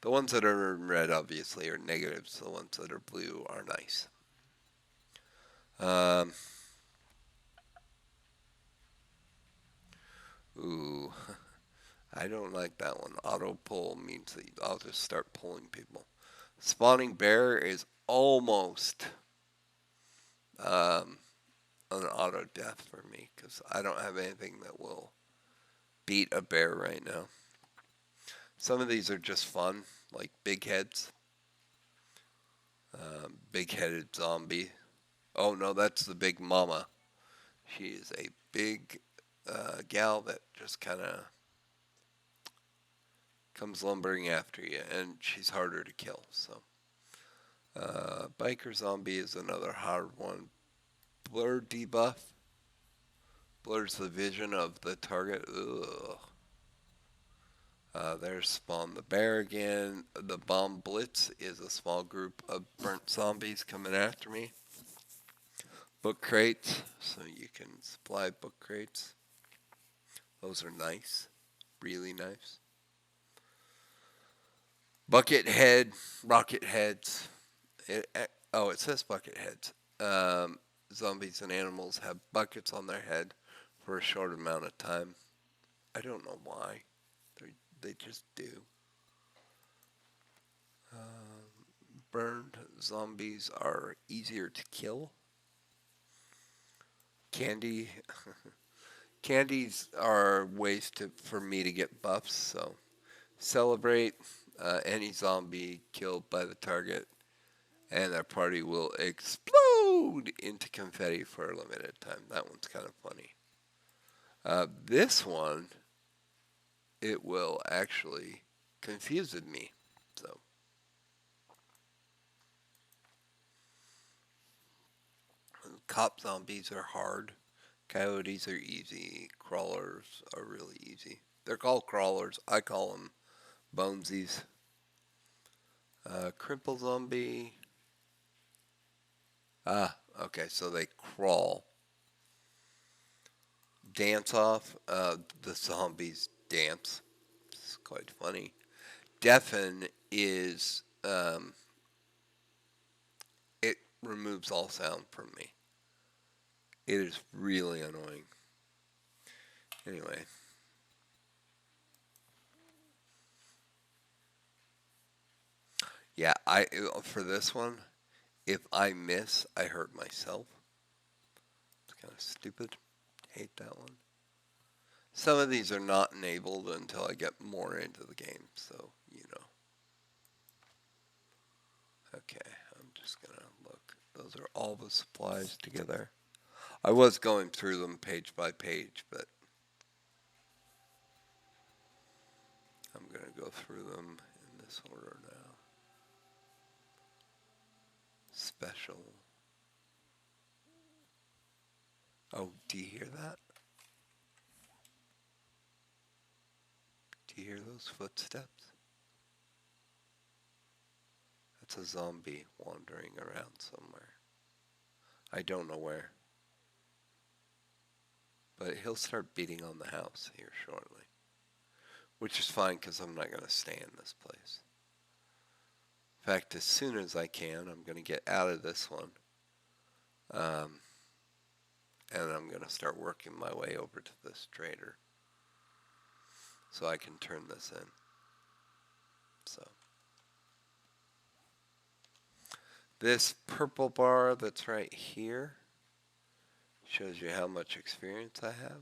The ones that are in red, obviously, are negatives. The ones that are blue are nice. Ooh, I don't like that one. Auto pull means that I'll just start pulling people. Spawning bear is almost an auto death for me because I don't have anything that will beat a bear right now. Some of these are just fun, like big heads. Big headed zombie. Oh no, that's the big mama. She is a big gal that just kind of comes lumbering after you, and she's harder to kill. So, biker zombie is another hard one. Blur debuff blurs the vision of the target. Ugh. There's Spawn the Bear again. The Bomb Blitz is a small group of burnt zombies coming after me. Book crates, so you can supply book crates. Those are nice, really nice. Bucket head, rocket heads. It says bucket heads. Zombies and animals have buckets on their head for a short amount of time. I don't know why. They just do. Burned zombies are easier to kill. Candy, candies are ways for me to get buffs. So celebrate any zombie killed by the target, and their party will explode into confetti for a limited time. That one's kind of funny. This one, it will actually confuse me. So, cop zombies are hard. Coyotes are easy. Crawlers are really easy. They're called crawlers. I call them bonesies. Cripple zombie. Okay, so they crawl. Dance off. The zombies dance. It's quite funny. Deafen is it removes all sound from me. It is really annoying. Anyway. Yeah, for this one, if I miss, I hurt myself. It's kind of stupid. Hate that one. Some of these are not enabled until I get more into the game, so you know. Okay, I'm just gonna look. Those are all the supplies together. I was going through them page by page, but I'm gonna go through them in this order now. Special. Oh, do you hear that? hear those footsteps? That's a zombie wandering around somewhere. I don't know where. But he'll start beating on the house here shortly. Which is fine because I'm not going to stay in this place. In fact, as soon as I can, I'm going to get out of this one. Um, and I'm going to start working my way over to this trader. So I can turn this in. So. This purple bar that's right here shows you how much experience I have.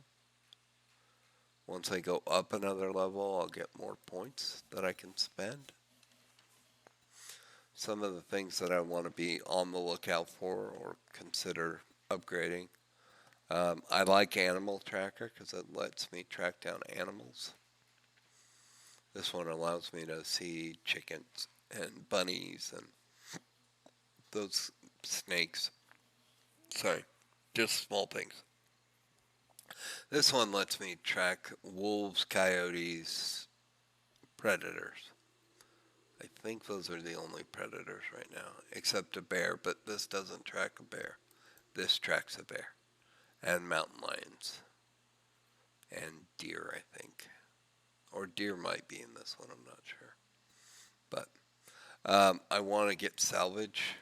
Once I go up another level, I'll get more points that I can spend. Some of the things that I want to be on the lookout for or consider upgrading. I like Animal Tracker because it lets me track down animals. This one allows me to see chickens and bunnies and those snakes. Sorry, just small things. This one lets me track wolves, coyotes, predators. I think those are the only predators right now, except a bear, but this doesn't track a bear. This tracks a bear. And mountain lions. And deer, I think. Or deer might be in this one, I'm not sure. But I want to get salvage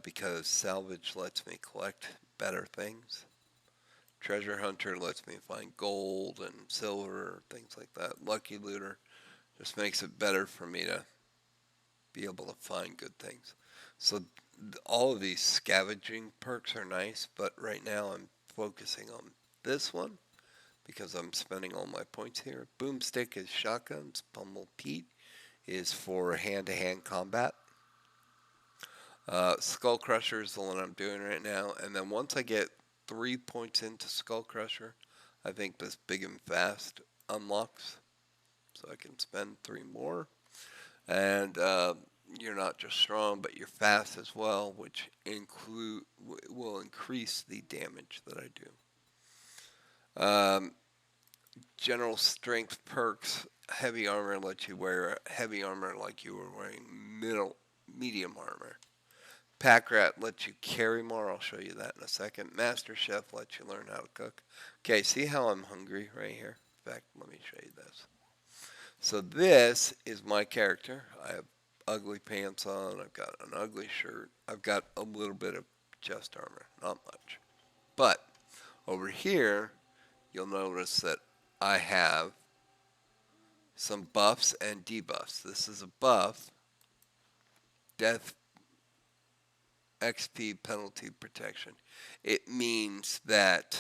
because salvage lets me collect better things. Treasure Hunter lets me find gold and silver, things like that. Lucky Looter just makes it better for me to be able to find good things. So all of these scavenging perks are nice, but right now I'm focusing on this one because I'm spending all my points here. Boomstick is shotguns. Pummel Pete is for hand-to-hand combat. Skull Crusher is the one I'm doing right now. And then once I get 3 points into Skull Crusher, I think this Big and Fast unlocks. So I can spend 3 more. And you're not just strong, but you're fast as well, which will increase the damage that I do. General strength perks. Heavy armor lets you wear heavy armor like you were wearing medium armor. Pack Rat lets you carry more. I'll show you that in a second. Master Chef lets you learn how to cook. Okay, see how I'm hungry right here? In fact, let me show you this. So this is my character. I have ugly pants on. I've got an ugly shirt. I've got a little bit of chest armor. Not much. But over here, you'll notice that I have some buffs and debuffs. This is a buff. Death XP penalty protection. It means that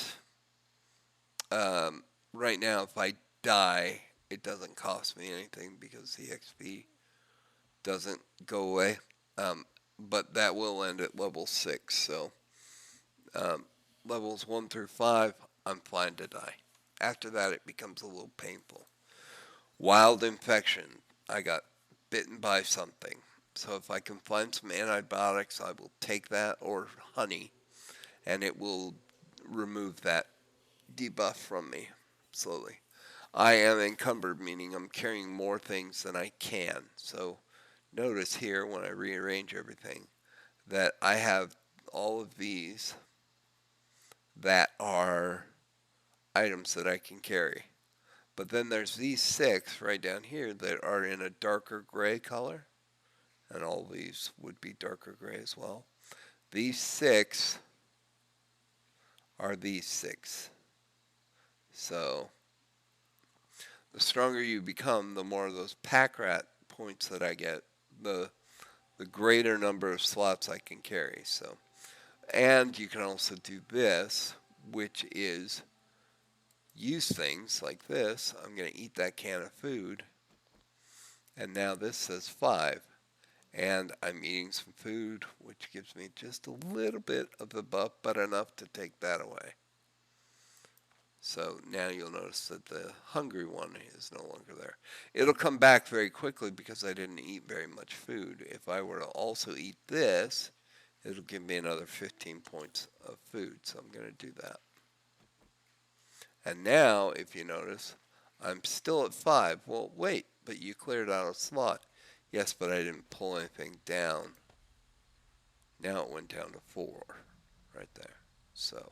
right now if I die, it doesn't cost me anything because the XP doesn't go away. But that will end at level 6. So levels 1 through 5, I'm fine to die. After that, it becomes a little painful. Wild infection. I got bitten by something. So if I can find some antibiotics, I will take that, or honey, and it will remove that debuff from me slowly. I am encumbered, meaning I'm carrying more things than I can. So notice here when I rearrange everything that I have all of these that are items that I can carry. But then there's these 6 right down here that are in a darker gray color. And all these would be darker gray as well. These 6 are these 6. So the stronger you become, the more of those Pack Rat points that I get, the greater number of slots I can carry. So, and you can also do this, which is use things like this. I'm going to eat that can of food, and now this says 5. And I'm eating some food, which gives me just a little bit of the buff, but enough to take that away. So now you'll notice that the hungry one is no longer there. It'll come back very quickly because I didn't eat very much food. If I were to also eat this, it'll give me another 15 points of food. So I'm going to do that. And now, if you notice, I'm still at 5. Well, wait, but you cleared out a slot. Yes, but I didn't pull anything down. Now it went down to 4 right there. So,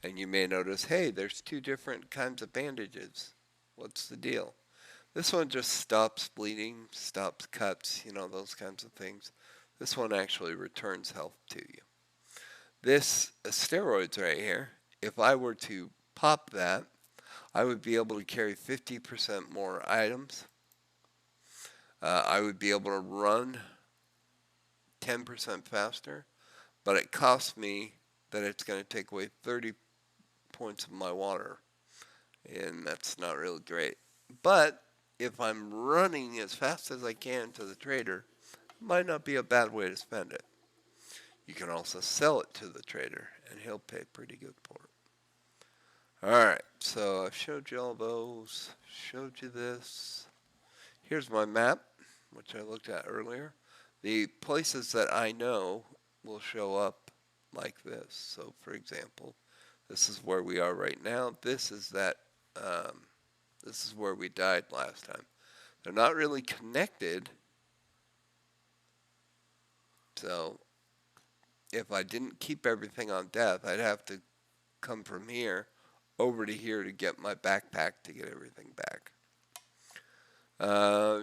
and you may notice, hey, there's 2 different kinds of bandages. What's the deal? This one just stops bleeding, stops cuts, those kinds of things. This one actually returns health to you. This steroids right here, if I were to pop that, I would be able to carry 50% more items. I would be able to run 10% faster, but it costs me that it's going to take away 30 points of my water, and that's not really great. But if I'm running as fast as I can to the trader, it might not be a bad way to spend it. You can also sell it to the trader, and he'll pay pretty good for it. Alright, so I've showed you all those, showed you this. Here's my map, which I looked at earlier. The places that I know will show up like this. So, for example, this is where we are right now. This is where we died last time. They're not really connected. So, if I didn't keep everything on death, I'd have to come from here over to here to get my backpack to get everything back.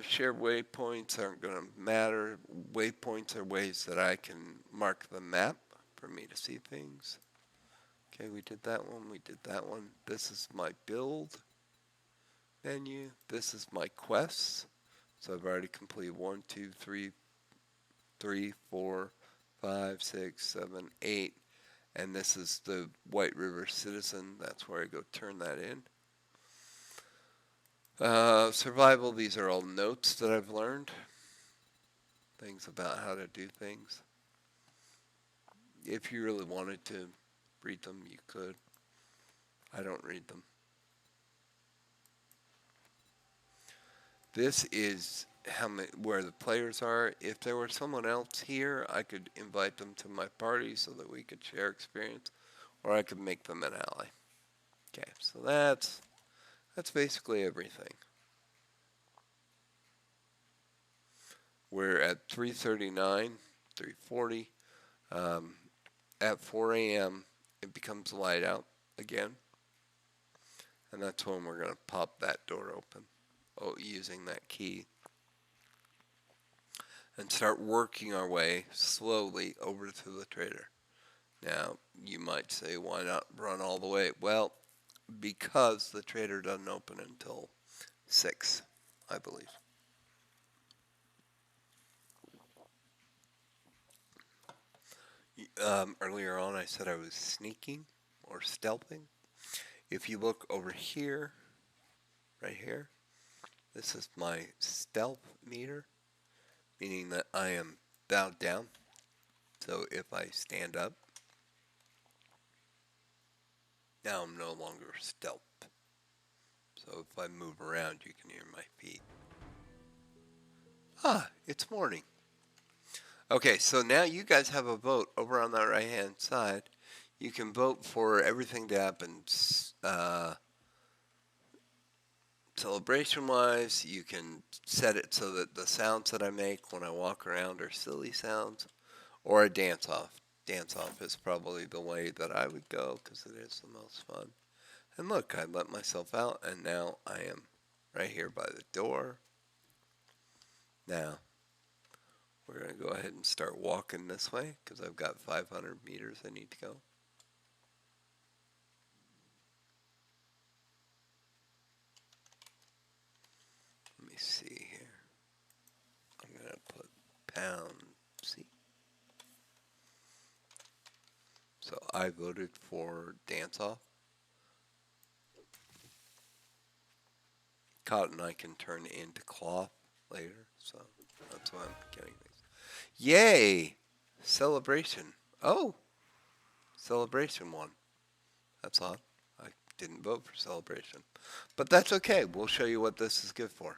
Shared waypoints aren't going to matter. Waypoints are ways that I can mark the map for me to see things. Okay, we did that one. We did that one. This is my build menu. This is my quests. So I've already completed 1, 2, 3, 4, 5, 6, 7, 8. And this is the White River Citizen. That's where I go turn that in. Survival, these are all notes that I've learned. Things about how to do things. If you really wanted to read them, you could. I don't read them. This is where the players are. If there were someone else here, I could invite them to my party so that we could share experience, or I could make them an ally. Okay, so that's basically everything. We're at 3:39, 3:40. At 4 a.m., it becomes light out again. And that's when we're going to pop that door open using that key. And start working our way slowly over to the trader. Now, you might say, why not run all the way? Well, because the trader doesn't open until 6, I believe. Earlier on, I said I was sneaking or stealthing. If you look over here, right here, this is my stealth meter, meaning that I am bowed down. So if I stand up, now I'm no longer stealth. So if I move around, you can hear my feet. Ah, it's morning. Okay, so now you guys have a vote over on that right-hand side. You can vote for everything to happen celebration-wise. You can set it so that the sounds that I make when I walk around are silly sounds, or a dance-off. Dance-off is probably the way that I would go because it is the most fun. And look, I let myself out, and now I am right here by the door. Now, we're going to go ahead and start walking this way because I've got 500 meters I need to go. Let me see here. I'm going to put pound C. So I voted for dance off. Cotton I can turn into cloth later, so that's why I'm getting these. Yay! Celebration. Oh! Celebration won. That's odd. I didn't vote for celebration. But that's okay. We'll show you what this is good for.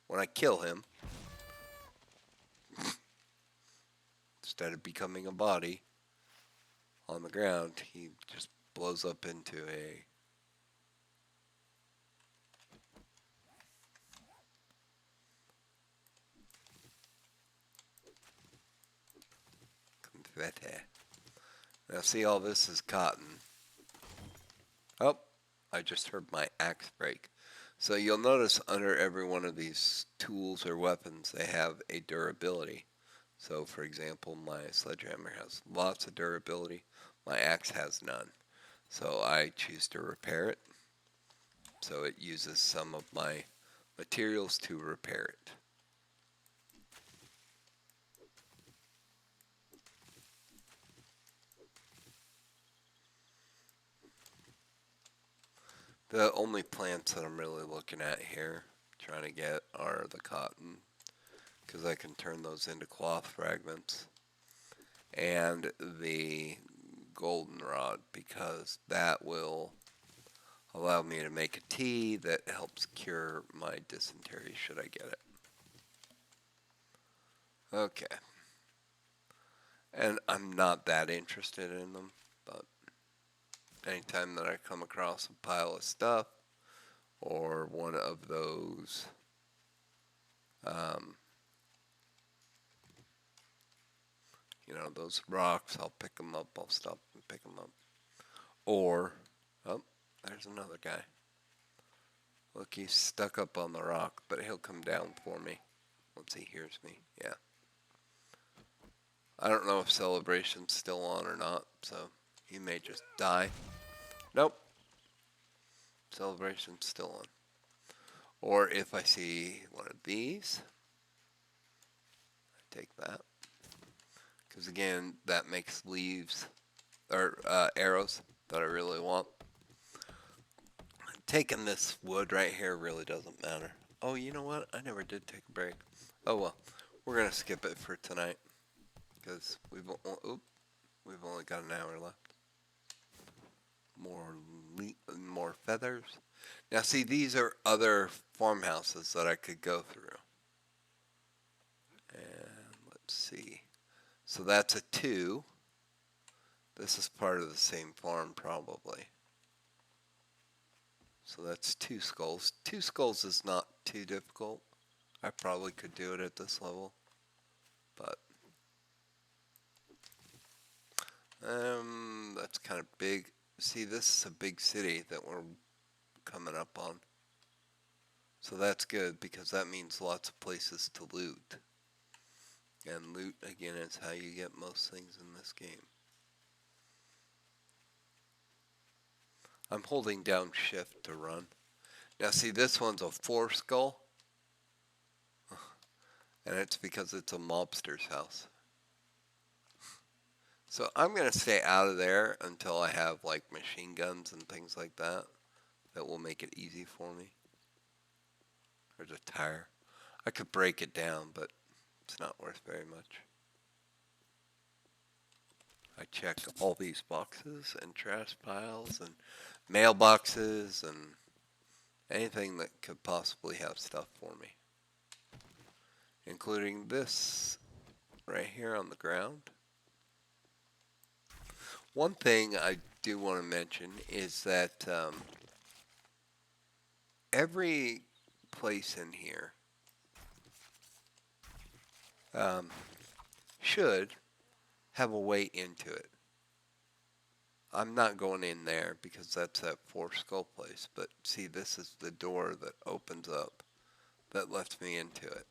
When I kill him, instead of becoming a body on the ground, he just blows up into a confetti. Now see, all this is cotton. Oh, I just heard my axe break. So you'll notice under every one of these tools or weapons, they have a durability. So for example, my sledgehammer has lots of durability. My axe has none. So I choose to repair it. So it uses some of my materials to repair it. The only plants that I'm really looking at here, trying to get, are the cotton, because I can turn those into cloth fragments, and the goldenrod, because that will allow me to make a tea that helps cure my dysentery should I get it. Okay. And I'm not that interested in them, but anytime that I come across a pile of stuff or one of those those rocks, I'll pick them up. I'll stop and pick them up. Or, oh, there's another guy. Look, he's stuck up on the rock, but he'll come down for me once he hears me. Yeah. I don't know if Celebration's still on or not, so he may just die. Nope. Celebration's still on. Or if I see one of these, I take that. Because again, that makes leaves, or arrows that I really want. Taking this wood right here really doesn't matter. Oh, you know what? I never did take a break. Oh well, we're going to skip it for tonight. Because we've only got an hour left. More feathers. Now see, these are other farmhouses that I could go through. And let's see. So that's a 2. This is part of the same farm probably. So that's 2 skulls. 2 skulls is not too difficult. I probably could do it at this level. But that's kind of big. See, this is a big city that we're coming up on. So that's good because that means lots of places to loot. And loot, again, is how you get most things in this game. I'm holding down shift to run. Now see, this one's a 4 skull. And it's because it's a mobster's house. So I'm going to stay out of there until I have like machine guns and things like that. That will make it easy for me. There's a tire. I could break it down, but it's not worth very much. I check all these boxes and trash piles and mailboxes and anything that could possibly have stuff for me. Including this right here on the ground. One thing I do want to mention is that every place in here should have a way into it. I'm not going in there because that's that 4 skull place, but see, this is the door that opens up that lets me into it.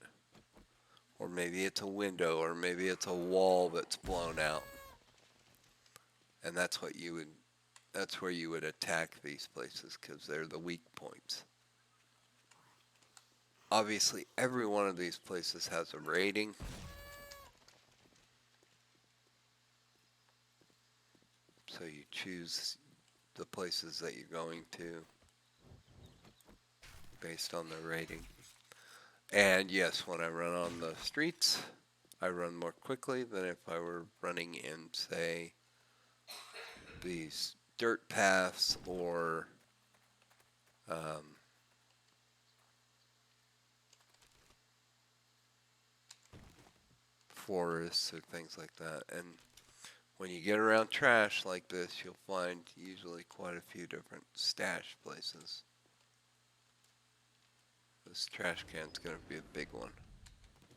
Or maybe it's a window, or maybe it's a wall that's blown out. And that's where you would attack these places because they're the weak points. Obviously, every one of these places has a rating. So you choose the places that you're going to based on the rating. And yes, when I run on the streets, I run more quickly than if I were running in, say, these dirt paths or forests or things like that. And when you get around trash like this, you'll find usually quite a few different stash places. This trash can's gonna be a big one.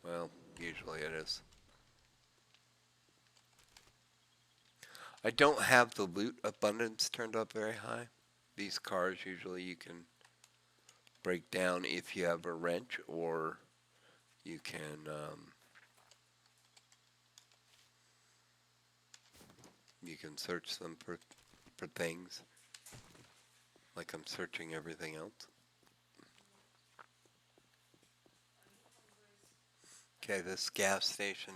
Well, usually it is. I don't have the loot abundance turned up very high. These cars usually you can break down if you have a wrench, or you can search them for things, like I'm searching everything else. Okay, this gas station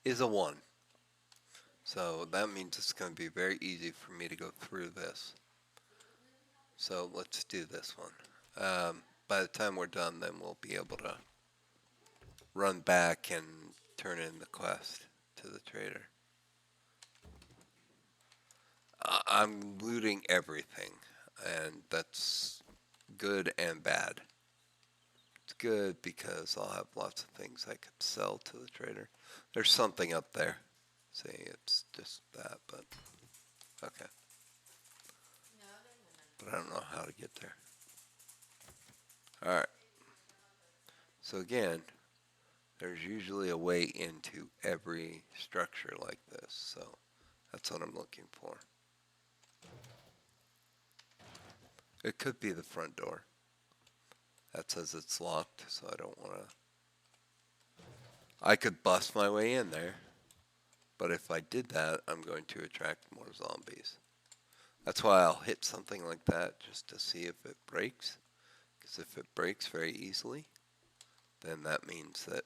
is a 1. So that means it's going to be very easy for me to go through this. So let's do this one. By the time we're done, then we'll be able to run back and turn in the quest to the trader. I'm looting everything, and that's good and bad. It's good because I'll have lots of things I could sell to the trader. There's something up there. See, it's just that, but okay. But I don't know how to get there. Alright. So again, there's usually a way into every structure like this, so that's what I'm looking for. It could be the front door. That says it's locked, so I don't want to... I could bust my way in there, but if I did that, I'm going to attract more zombies. That's why I'll hit something like that just to see if it breaks. Because if it breaks very easily, then that means that...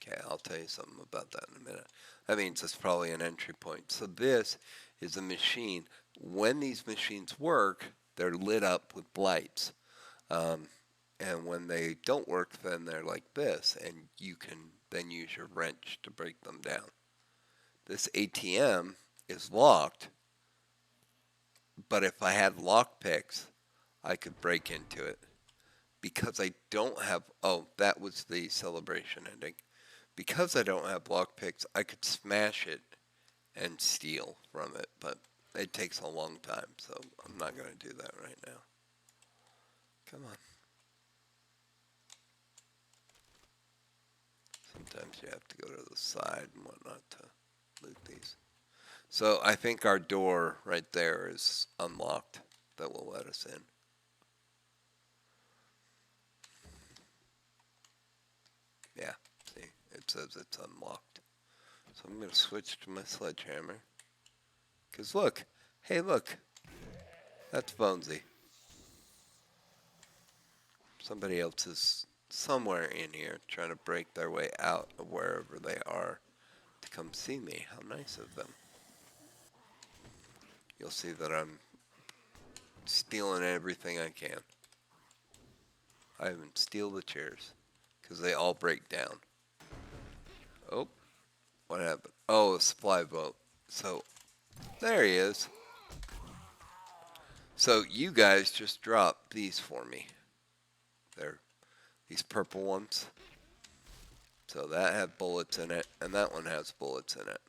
Okay, I'll tell you something about that in a minute. That means it's probably an entry point. So this is a machine. When these machines work, they're lit up with lights. And when they don't work, then they're like this, and you can then use your wrench to break them down. This ATM is locked, but if I had lockpicks, I could break into it. Because I don't have... Oh, that was the celebration ending. Because I don't have lockpicks, I could smash it and steal from it, but it takes a long time, so I'm not going to do that right now. Come on. Sometimes you have to go to the side and whatnot to loot these. So I think our door right there is unlocked that will let us in. Yeah, see, it says it's unlocked. So I'm going to switch to my sledgehammer. Because look, hey look, that's Bonesy. Somebody else is somewhere in here trying to break their way out of wherever they are to come see me. How nice of them. You'll see that I'm stealing everything I can. I even steal the chairs because they all break down. Oh, what happened? Oh, a supply boat. So, there he is. So, you guys just dropped these for me. They're these purple ones. So that had bullets in it, and that one has bullets in it.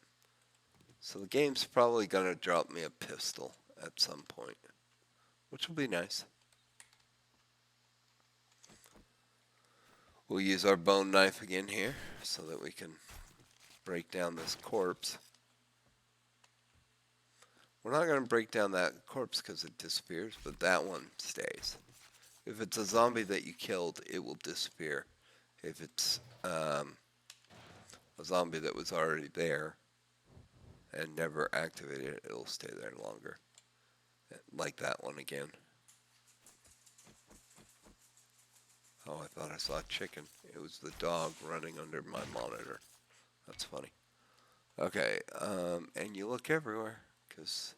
So the game's probably going to drop me a pistol at some point, which will be nice. We'll use our bone knife again here so that we can break down this corpse. We're not going to break down that corpse because it disappears, but that one stays. If it's a zombie that you killed, it will disappear. If it's a zombie that was already there and never activated, it'll stay there longer. Like that one again. Oh, I thought I saw a chicken. It was the dog running under my monitor. That's funny. Okay, and you look everywhere, because...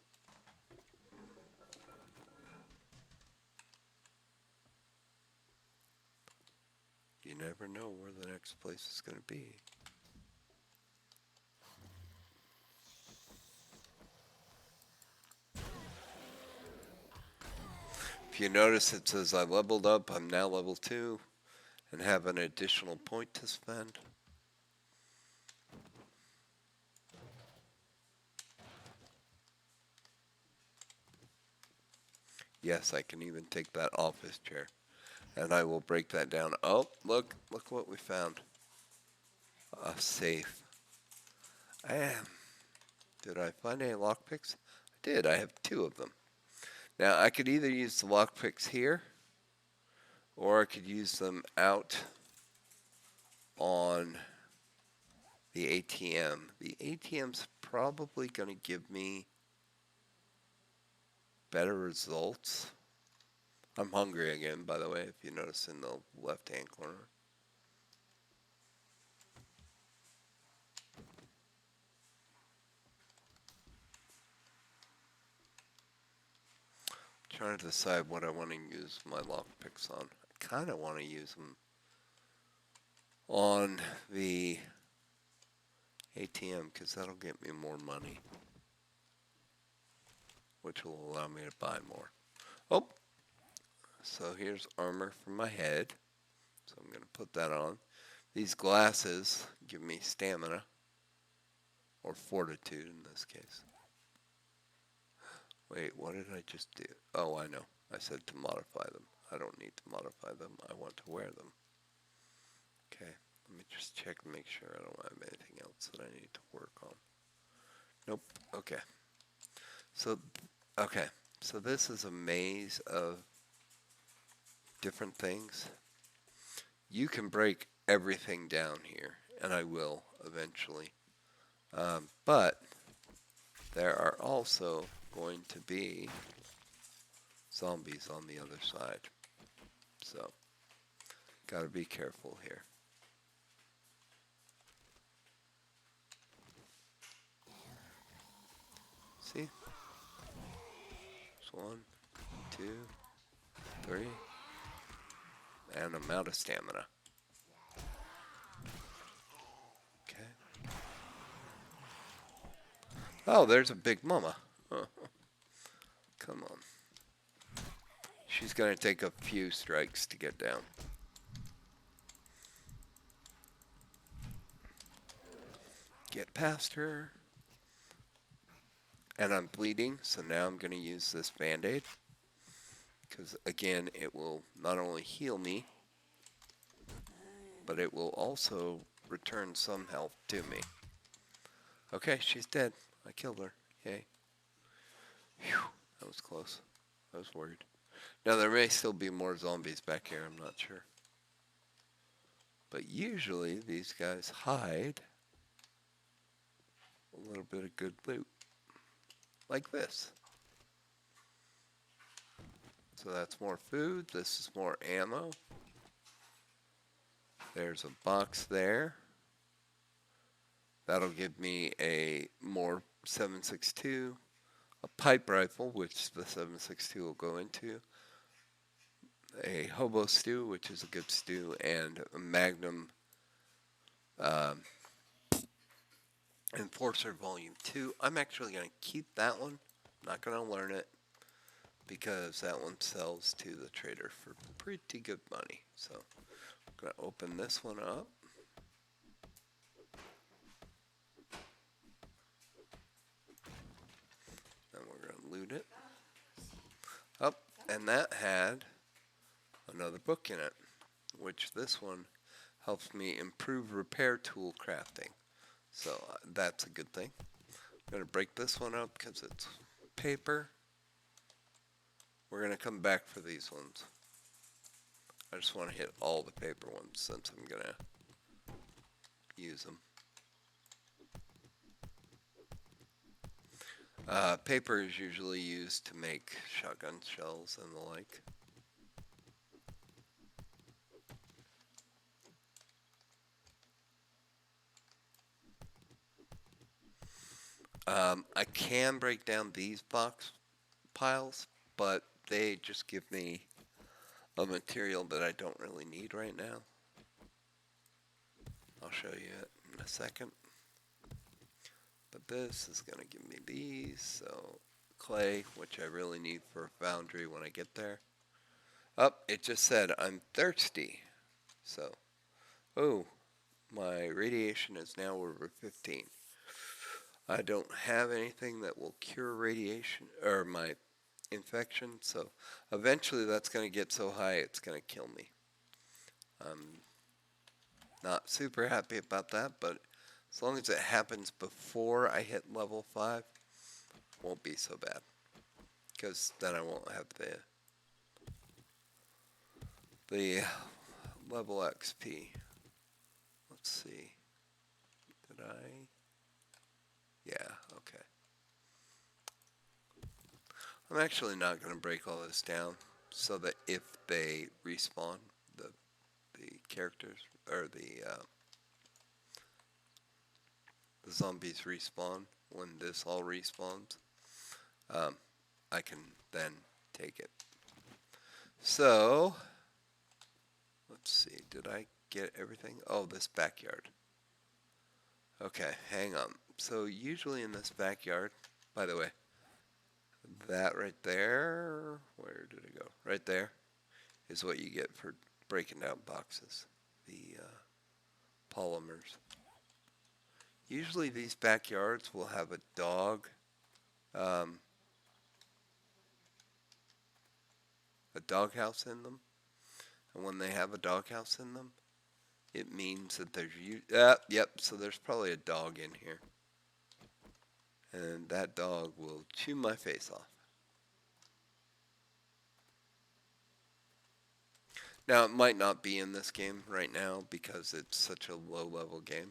you never know where the next place is going to be. If you notice, it says I leveled up, I'm now level 2, and have an additional point to spend. Yes, I can even take that off his chair. And I will break that down. Oh, look what we found. A safe. And did I find any lockpicks? I did. I have 2 of them. Now, I could either use the lockpicks here, or I could use them out on the ATM. The ATM's probably going to give me better results. I'm hungry again, by the way, if you notice in the left-hand corner. Trying to decide what I want to use my lockpicks on. I kind of want to use them on the ATM because that'll get me more money, which will allow me to buy more. Oh, so here's armor for my head. So I'm going to put that on. These glasses give me stamina, or fortitude in this case. Wait, what did I just do? Oh, I know. I said to modify them. I don't need to modify them. I want to wear them. Okay, let me just check and make sure I don't have anything else that I need to work on. Nope. Okay. So this is a maze of different things. You can break everything down here, and I will eventually. But there are also going to be zombies on the other side. So, gotta be careful here. See? There's 1, 2, 3. And I'm out of stamina. Okay. Oh, there's a big mama. Come on. She's gonna take a few strikes to get down. Get past her. And I'm bleeding, so now I'm gonna use this band-aid. Because again, it will not only heal me, but it will also return some health to me. Okay, she's dead. I killed her. Yay. Whew, that was close. I was worried. Now, there may still be more zombies back here. I'm not sure. But usually, these guys hide a little bit of good loot. Like this. So that's more food. This is more ammo. There's a box there. That'll give me a more 7.62, a pipe rifle, which the 7.62 will go into, a hobo stew, which is a good stew, and a Magnum Enforcer Volume 2. I'm actually going to keep that one. I'm not going to learn it because that one sells to the trader for pretty good money. So I'm going to open this one up. And we're going to loot it. Oh, and that had another book in it, which this one helps me improve repair tool crafting. So that's a good thing. I'm going to break this one up because it's paper. We're going to come back for these ones. I just want to hit all the paper ones since I'm going to use them. Paper is usually used to make shotgun shells and the like. I can break down these box piles, but they just give me a material that I don't really need right now. I'll show you it in a second. But this is going to give me these, so clay, which I really need for a foundry when I get there. Oh, it just said I'm thirsty. So, oh, my radiation is now over 15. I don't have anything that will cure radiation, or my infection, so eventually that's going to get so high it's going to kill me. I'm not super happy about that, but as long as it happens before I hit level 5, won't be so bad. Because then I won't have the level XP. Let's see. Did I? Yeah, okay. I'm actually not going to break all this down so that if they respawn, the characters, or the zombies respawn, when this all respawns, um, I can then take it. So, let's see, did I get everything? Oh, this backyard. Okay, hang on. So usually in this backyard, by the way, that right there, where did it go? Right there is what you get for breaking down boxes, the polymers. Usually these backyards will have a um, a doghouse in them, and when they have a doghouse in them, it means that there's yep. So there's probably a dog in here, and that dog will chew my face off. Now it might not be in this game right now because it's such a low-level game,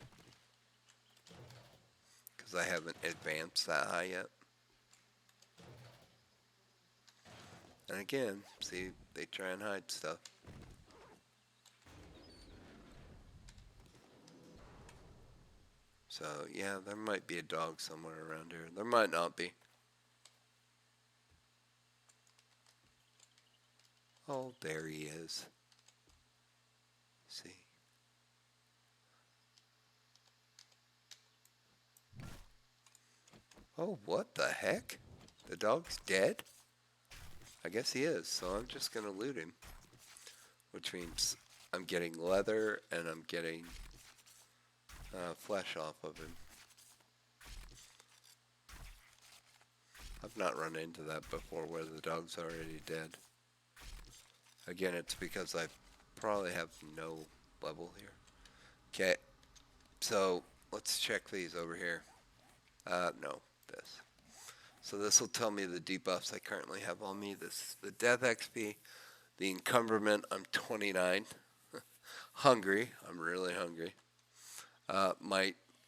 because I haven't advanced that high yet. And again, see, they try and hide stuff. So yeah, there might be a dog somewhere around here. There might not be. Oh, there he is. See. Oh, what the heck? The dog's dead? I guess he is, so I'm just gonna loot him. Which means I'm getting leather and I'm getting flesh off of him. I've not run into that before where the dog's already dead. Again, it's because I probably have no level here. Okay, so let's check these over here. No, this. So this will tell me the debuffs I currently have on me. This is the death XP, the encumberment, I'm 29. Hungry, I'm really hungry.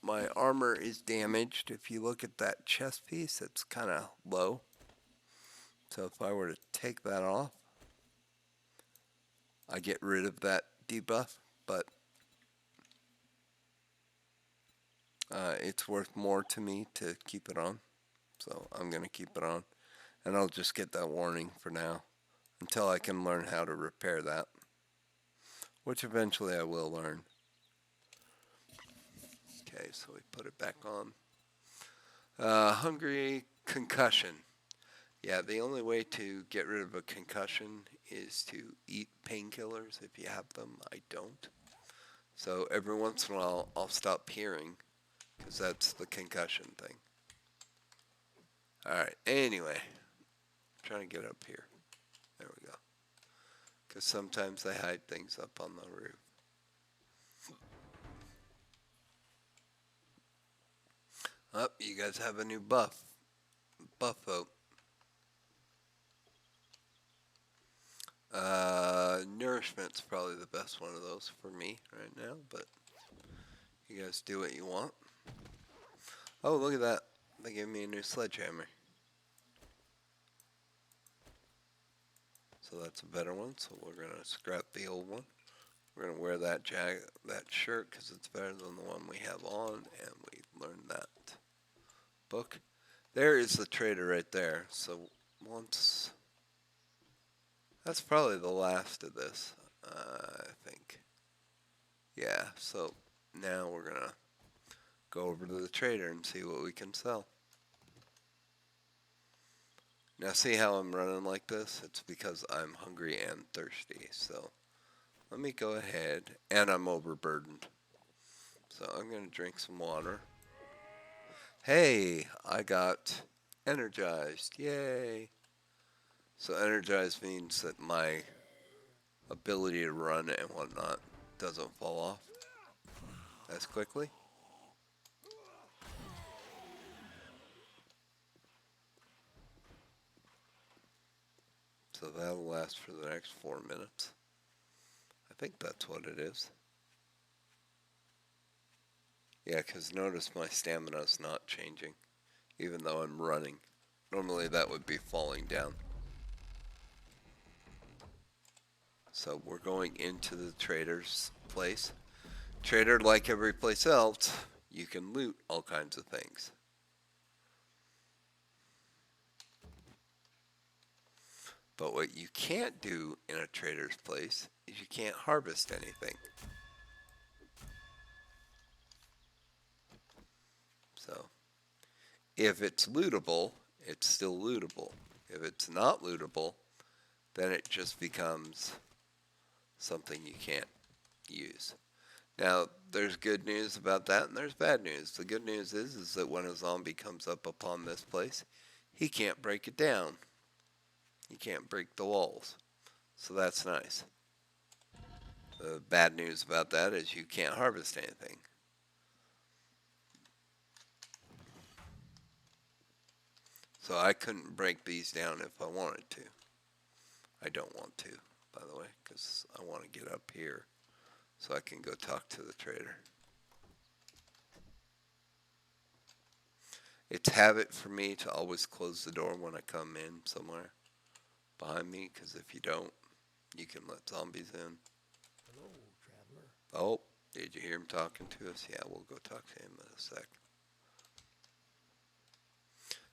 My armor is damaged. If you look at that chest piece, it's kind of low. So if I were to take that off, I get rid of that debuff, but it's worth more to me to keep it on. So I'm going to keep it on. And I'll just get that warning for now until I can learn how to repair that, which eventually I will learn. Okay, so we put it back on. Hungry concussion. Yeah, the only way to get rid of a concussion is to eat painkillers if you have them. I don't. So every once in a while, I'll stop hearing, because that's the concussion thing. Alright, anyway. I'm trying to get up here. There we go. Because sometimes they hide things up on the roof. Oh, you guys have a new buff. Buffo. Nourishment's probably the best one of those for me right now, but you guys do what you want. Oh, look at that. They gave me a new sledgehammer. So that's a better one, so we're going to scrap the old one. We're going to wear that shirt because it's better than the one we have on, and we learned that book. There is the trader right there, so once... That's probably the last of this, I think. Yeah, so now we're going to go over to the trader and see what we can sell. Now see how I'm running like this? It's because I'm hungry and thirsty, so let me go ahead, and I'm overburdened. So I'm going to drink some water. Hey, I got energized, yay! So energized means that my ability to run and whatnot doesn't fall off as quickly. So that'll last for the next 4 minutes. I think that's what it is. Yeah, because notice my stamina's not changing, even though I'm running. Normally that would be falling down. So we're going into the trader's place. Trader, like every place else, you can loot all kinds of things. But what you can't do in a trader's place is you can't harvest anything. So if it's lootable, it's still lootable. If it's not lootable, then it just becomes something you can't use. Now, there's good news about that, and there's bad news. The good news is that when a zombie comes up upon this place, he can't break it down. He can't break the walls. So that's nice. The bad news about that is you can't harvest anything. So I couldn't break these down if I wanted to. I don't want to, by the way, because I want to get up here so I can go talk to the trader. It's habit for me to always close the door when I come in somewhere behind me, because if you don't, you can let zombies in. Hello, traveler. Oh, did you hear him talking to us? Yeah, we'll go talk to him in a sec.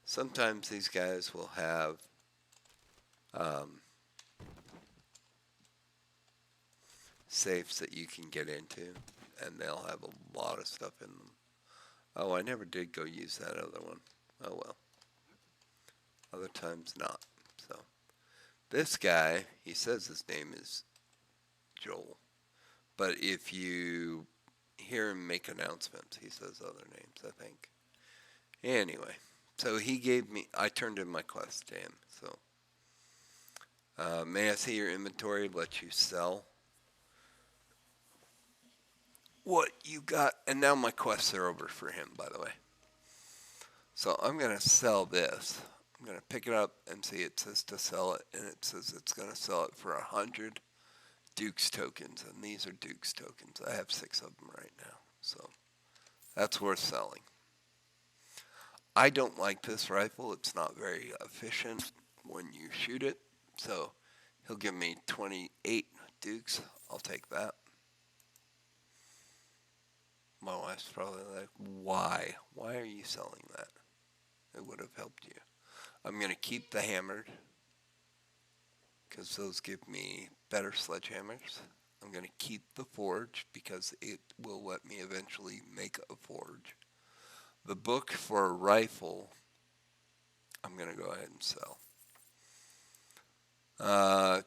Sometimes these guys will have safes that you can get into, and they'll have a lot of stuff in them. Oh, I never did go use that other one. Oh well. Other times not. So this guy, he says his name is Joel, but if you hear him make announcements, he says other names, I think. Anyway, so he gave me, I turned in my quest to him. So, may I see your inventory? Let you sell what you got. And now my quests are over for him, by the way. So I'm going to sell this. I'm going to pick it up and see it says to sell it, and it says it's going to sell it for 100 Dukes tokens, and these are Dukes tokens. I have 6 of them right now, so that's worth selling. I don't like this rifle. It's not very efficient when you shoot it, so he'll give me 28 Dukes. I'll take that. My wife's probably like, why? Why are you selling that? It would have helped you. I'm going to keep the hammered, because those give me better sledgehammers. I'm going to keep the forge because it will let me eventually make a forge. The book for a rifle, I'm going to go ahead and sell.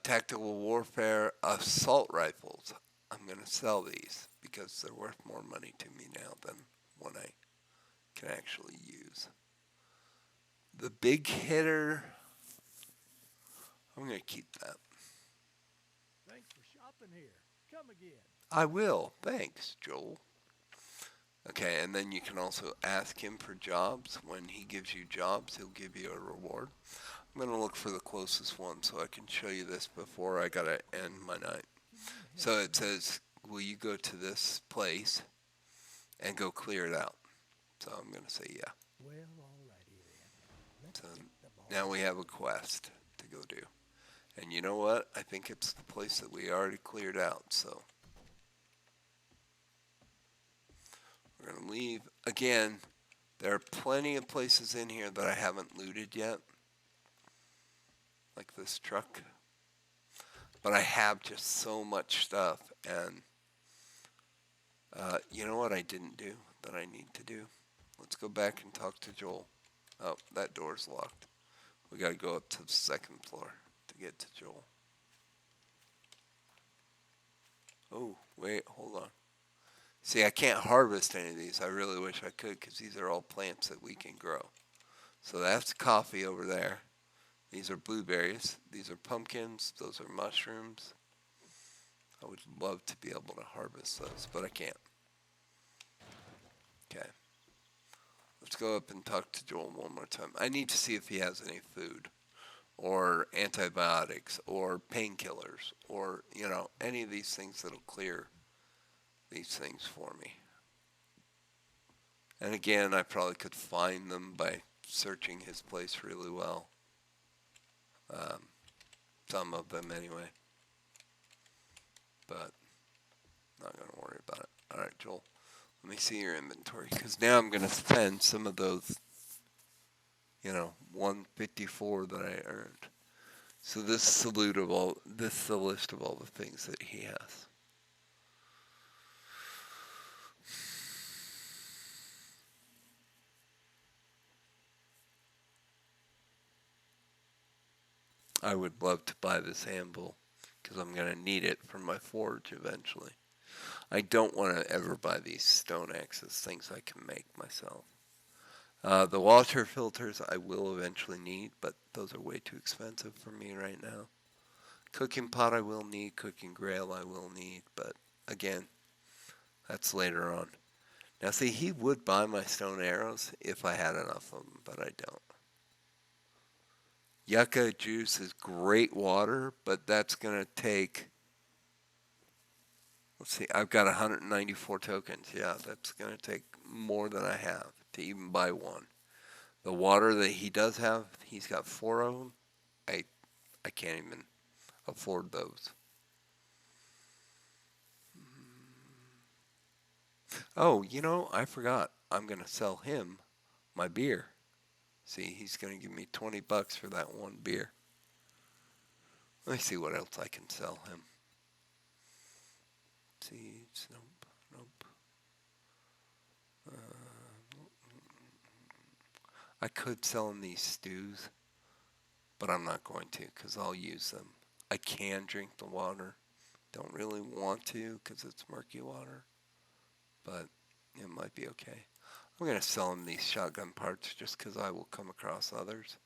Tactical warfare assault rifles. I'm going to sell these because they're worth more money to me now than what I can actually use. The big hitter, I'm going to keep that. Thanks for shopping here. Come again. I will. Thanks, Joel. Okay, and then you can also ask him for jobs. When he gives you jobs, he'll give you a reward. I'm going to look for the closest one so I can show you this before I got to end my night. So it says, will you go to this place and go clear it out? So I'm going to say yeah. Well, alrighty then. Let's So get the ball. now we have a quest to go do. And you know what? I think it's the place that we already cleared out, so we're going to leave. Again, there are plenty of places in here that I haven't looted yet, like this truck. But I have just so much stuff, and you know what I didn't do that I need to do? Let's go back and talk to Joel. Oh, that door's locked. We got to go up to the 2nd floor to get to Joel. Oh, wait, hold on. See, I can't harvest any of these. I really wish I could, because these are all plants that we can grow. So that's coffee over there. These are blueberries. These are pumpkins. Those are mushrooms. I would love to be able to harvest those, but I can't. Okay. Let's go up and talk to Joel one more time. I need to see if he has any food or antibiotics or painkillers or, any of these things that'll clear these things for me. And again, I probably could find them by searching his place really well. Um, some of them anyway. But not going to worry about it. All right, Joel. Let me see your inventory, because now I'm going to spend some of those, 154 that I earned. So this is the list of all the things that he has. I would love to buy this anvil, because I'm going to need it for my forge eventually. I don't want to ever buy these stone axes, things I can make myself. The water filters I will eventually need, but those are way too expensive for me right now. Cooking pot I will need, cooking grail I will need, but again, that's later on. Now see, he would buy my stone arrows if I had enough of them, but I don't. Yucca juice is great water, but that's going to take... Let's see, I've got 194 tokens. Yeah, that's going to take more than I have to even buy one. The water that he does have, he's got 4 of them. I can't even afford those. Oh, I forgot. I'm going to sell him my beer. See, he's going to give me 20 bucks for that one beer. Let me see what else I can sell him. Seeds, nope. I could sell him these stews, but I'm not going to because I'll use them. I can drink the water. Don't really want to because it's murky water, but it might be okay. I'm going to sell him these shotgun parts just because I will come across others.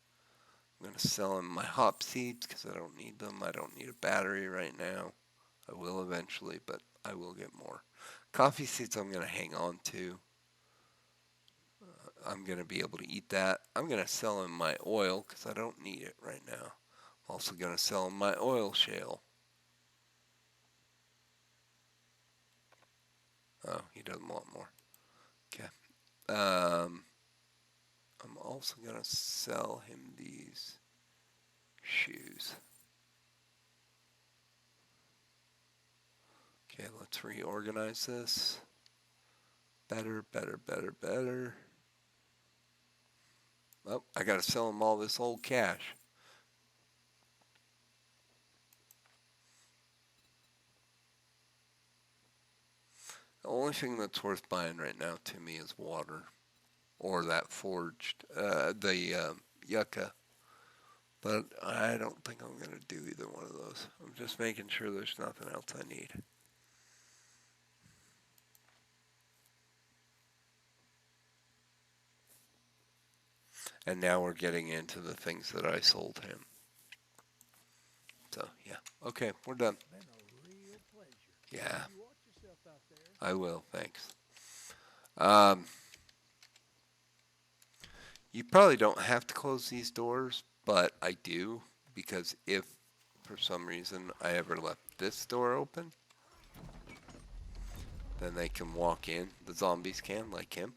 I'm going to sell him my hop seeds because I don't need them. I don't need a battery right now. I will eventually, but I will get more. Coffee seeds I'm going to hang on to. I'm going to be able to eat that. I'm going to sell him my oil because I don't need it right now. I'm also going to sell him my oil shale. Oh, he doesn't want more. Okay. I'm also going to sell him these shoes. Okay, let's reorganize this. Better. Oh, I got to sell him all this old cash. The only thing that's worth buying right now to me is water. Or that forged, the yucca. But I don't think I'm going to do either one of those. I'm just making sure there's nothing else I need. And now we're getting into the things that I sold him. So, yeah. Okay, we're done. Been a real pleasure. Yeah. You watch yourself out there. I will, thanks. You probably don't have to close these doors, but I do, because if for some reason I ever left this door open, then they can walk in, the zombies can, like him,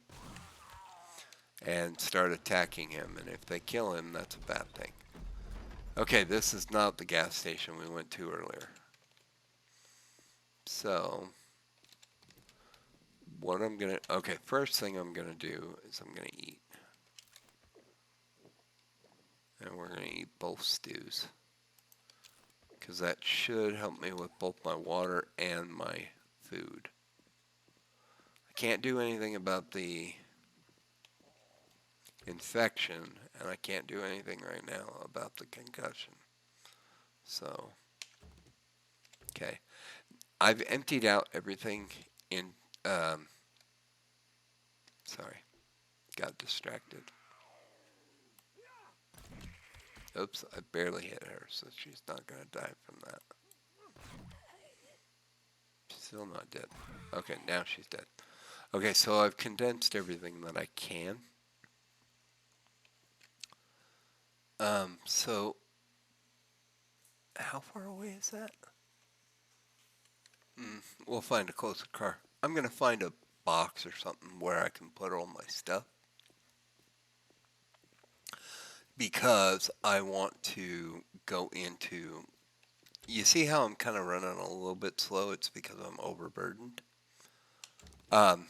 and start attacking him, and if they kill him, that's a bad thing. Okay, this is not the gas station we went to earlier. So, first thing I'm gonna do is I'm gonna eat. And we're gonna eat both stews, because that should help me with both my water and my food. I can't do anything about the infection, and I can't do anything right now about the concussion. So, okay. I've emptied out everything in, sorry, got distracted. Oops, I barely hit her, so she's not gonna die from that. She's still not dead. Okay, now she's dead. Okay, so I've condensed everything that I can. So how far away is that? We'll find a closer car. I'm gonna find a box or something where I can put all my stuff because I want to go into. You see how I'm kind of running a little bit slow? It's because I'm overburdened. Um,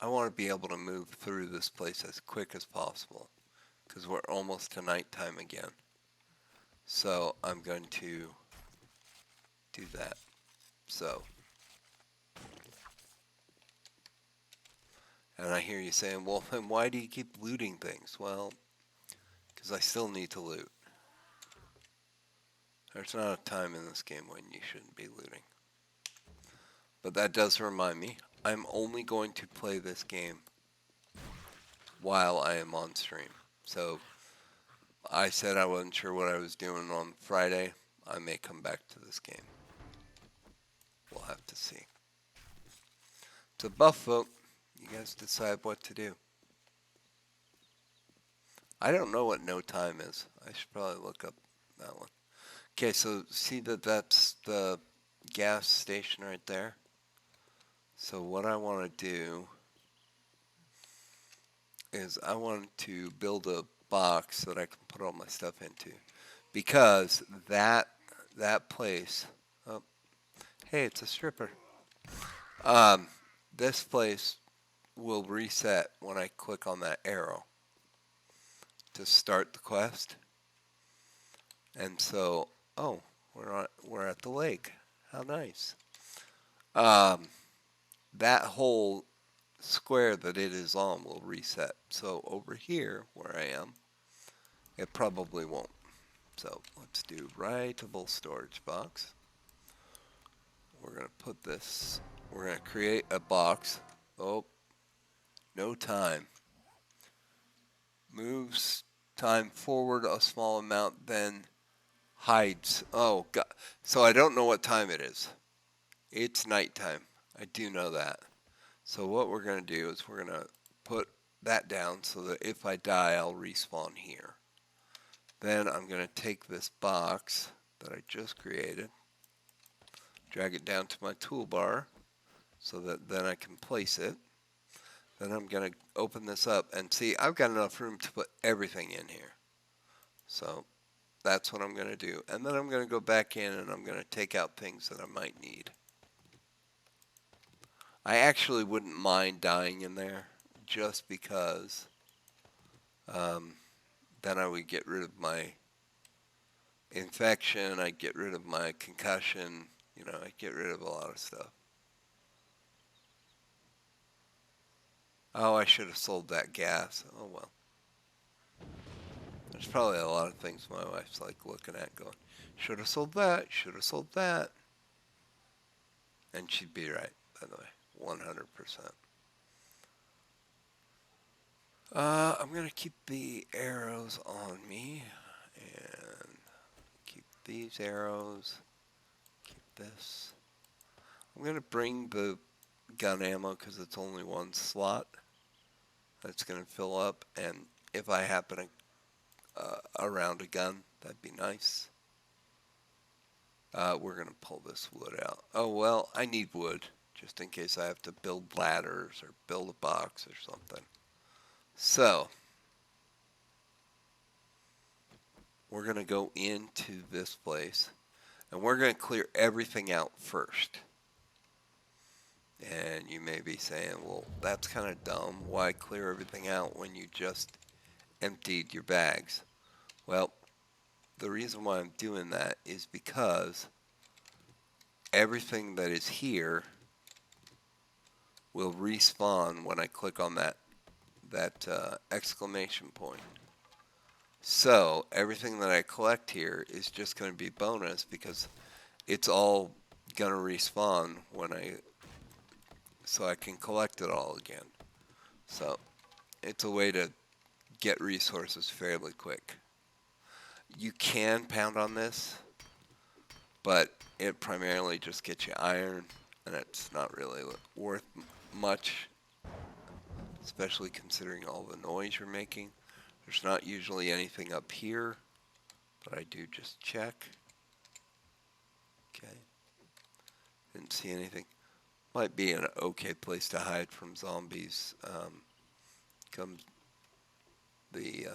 I want to be able to move through this place as quick as possible because we're almost to nighttime again. So I'm going to do that. So, and I hear you saying, well, then why do you keep looting things? Well, because I still need to loot. There's not a time in this game when you shouldn't be looting. But that does remind me, I'm only going to play this game while I am on stream. So I said I wasn't sure what I was doing on Friday. I may come back to this game. We'll have to see. It's a buff vote. You guys decide what to do. I don't know what no time is. I should probably look up that one. Okay, so see that that's the gas station right there? So what I want to do is I want to build a box that I can put all my stuff into. Because that place, oh, hey, it's a stripper. This place will reset when I click on that arrow to start the quest. And so, oh, we're at the lake. How nice. That whole square that it is on will reset. So over here, where I am, it probably won't. So let's do writable storage box. We're going to put this, we're going to create a box. Oh, no time. Moves time forward a small amount, then hides. Oh, God. So I don't know what time it is. It's nighttime. I do know that. So what we're going to do is we're going to put that down so that if I die, I'll respawn here. Then I'm going to take this box that I just created, drag it down to my toolbar so that then I can place it. Then I'm going to open this up and see I've got enough room to put everything in here. So that's what I'm going to do. And then I'm going to go back in and I'm going to take out things that I might need. I actually wouldn't mind dying in there just because then I would get rid of my infection, I'd get rid of my concussion, you know, I'd get rid of a lot of stuff. Oh, I should have sold that gas. Oh well. There's probably a lot of things my wife's like looking at going, should have sold that, should have sold that. And she'd be right, by the way, 100%. I'm going to keep the arrows on me and keep these arrows, keep this. I'm going to bring the gun ammo because it's only one slot that's going to fill up, and if I happen to around a gun, that'd be nice. We're going to pull this wood out. Oh, well, I need wood just in case I have to build ladders or build a box or something. So, we're going to go into this place, and we're going to clear everything out first. And you may be saying, well, that's kind of dumb. Why clear everything out when you just emptied your bags? Well, the reason why I'm doing that is because everything that is here will respawn when I click on that exclamation point. So everything that I collect here is just going to be bonus because it's all going to respawn so I can collect it all again. So it's a way to get resources fairly quick. You can pound on this, but it primarily just gets you iron, and it's not really worth much, especially considering all the noise you're making. There's not usually anything up here, but I do just check. Okay. Didn't see anything. Might be an okay place to hide from zombies. Comes the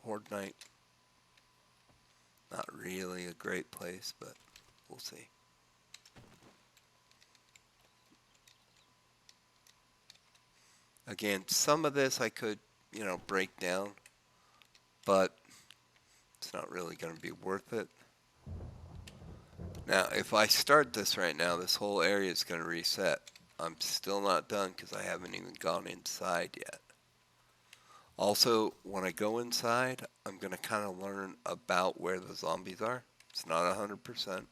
Horde Knight. Not really a great place, but we'll see. Again, some of this I could, break down, but it's not really going to be worth it. Now, if I start this right now, this whole area is going to reset. I'm still not done because I haven't even gone inside yet. Also, when I go inside, I'm going to kind of learn about where the zombies are. It's not 100%,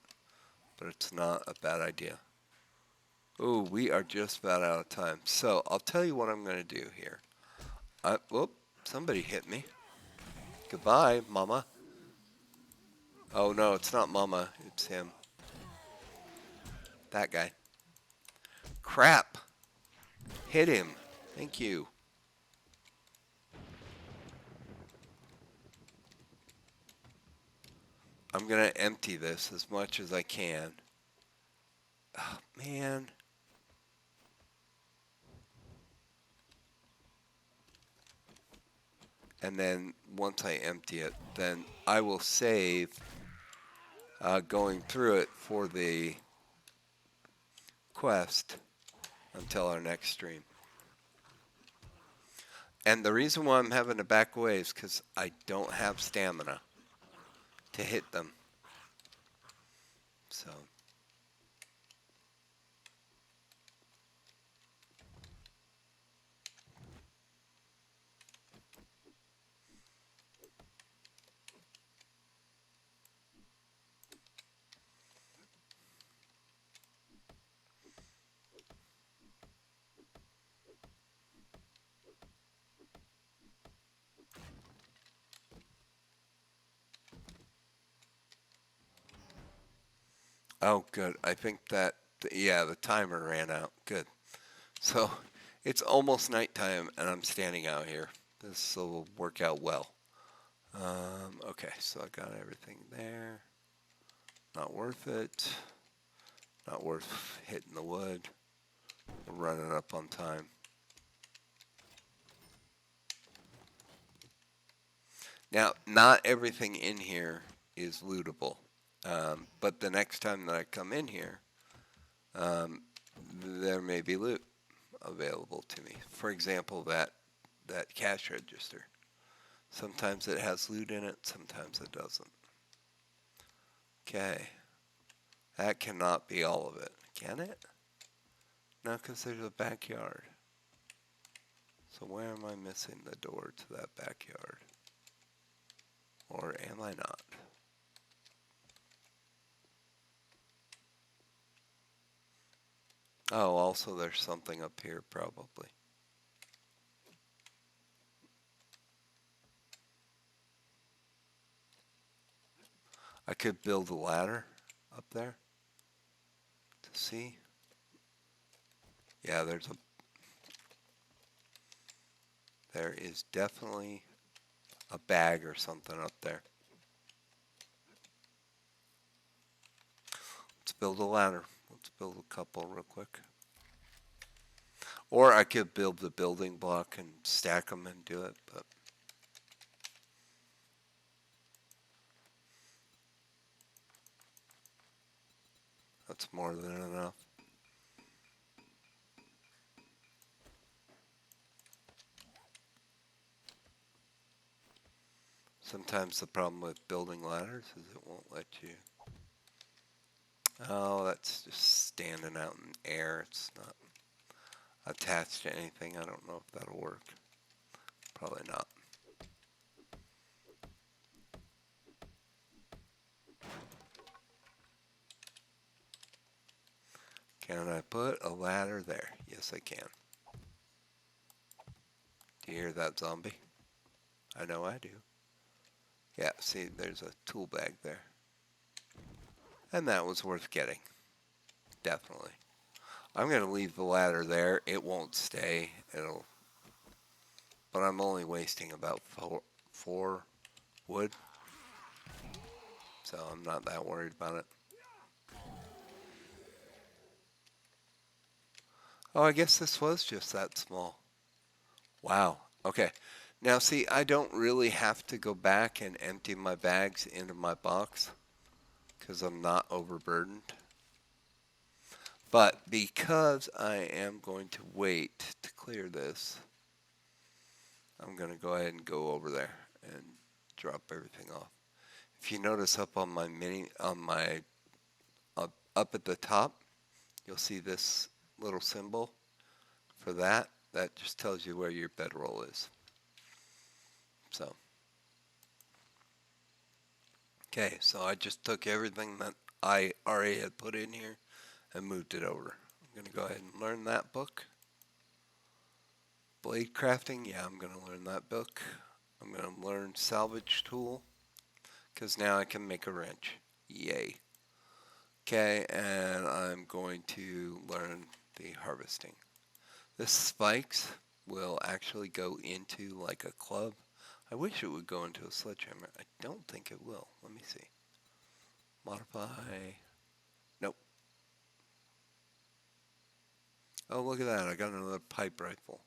but it's not a bad idea. Oh, we are just about out of time. So, I'll tell you what I'm going to do here. Whoop, somebody hit me. Goodbye, Mama. Oh, no, it's not Mama. It's him. That guy. Crap. Hit him. Thank you. I'm going to empty this as much as I can. Oh, man. And then once I empty it, then I will save going through it for the quest until our next stream. And the reason why I'm having to back away is because I don't have stamina to hit them. So. Oh, good. I think that, yeah, the timer ran out. Good. So, it's almost nighttime, and I'm standing out here. This will work out well. Okay, so I got everything there. Not worth it. Not worth hitting the wood. We're running up on time. Now, not everything in here is lootable. But the next time that I come in here, there may be loot available to me. For example, that cash register. Sometimes it has loot in it, sometimes it doesn't. Okay. That cannot be all of it, can it? No, because there's a backyard. So where am I missing the door to that backyard? Or am I not? Oh, also there's something up here probably. I could build a ladder up there to see. Yeah, there is definitely a bag or something up there. Let's build a ladder. Let's build a couple real quick. Or I could build the building block and stack them and do it, but that's more than enough. Sometimes the problem with building ladders is it won't let you. Oh, that's just standing out in air. It's not attached to anything. I don't know if that'll work. Probably not. Can I put a ladder there? Yes, I can. Do you hear that zombie? I know I do. Yeah, see, there's a tool bag there. And that was worth getting. Definitely. I'm going to leave the ladder there. It won't stay. But I'm only wasting about four wood. So I'm not that worried about it. Oh, I guess this was just that small. Wow. Okay. Now, see, I don't really have to go back and empty my bags into my box because I'm not overburdened. But because I am going to wait to clear this, I'm going to go ahead and go over there and drop everything off. If you notice up on my up at the top, you'll see this little symbol for that. That just tells you where your bedroll is. So, okay, so I just took everything that I already had put in here and moved it over. I'm going to go ahead and learn that book. Blade crafting, yeah, I'm going to learn that book. I'm going to learn salvage tool because now I can make a wrench. Yay. Okay, and I'm going to learn the harvesting. The spikes will actually go into like a club. I wish it would go into a sledgehammer. I don't think it will. Let me see. Modify. Nope. Oh, look at that. I got another pipe rifle.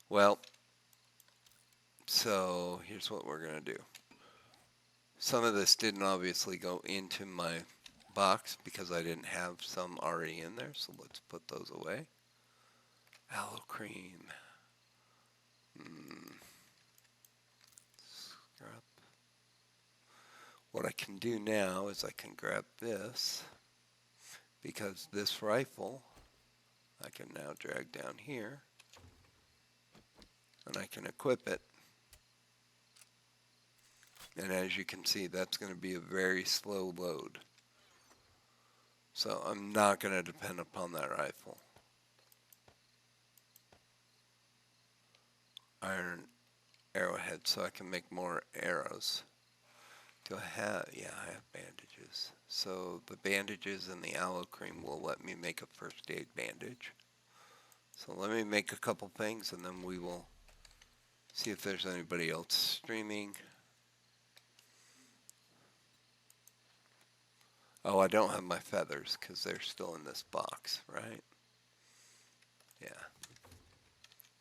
Well, so here's what we're going to do. Some of this didn't obviously go into my box because I didn't have some already in there. So let's put those away. Aloe cream. Scrap. What I can do now is I can grab this because this rifle I can now drag down here and I can equip it. And as you can see, that's going to be a very slow load. So I'm not going to depend upon that rifle. Iron arrowhead so I can make more arrows. Do I have? Yeah, I have bandages. So the bandages and the aloe cream will let me make a first aid bandage. So let me make a couple things and then we will see if there's anybody else streaming. Oh, I don't have my feathers because they're still in this box, right? Yeah.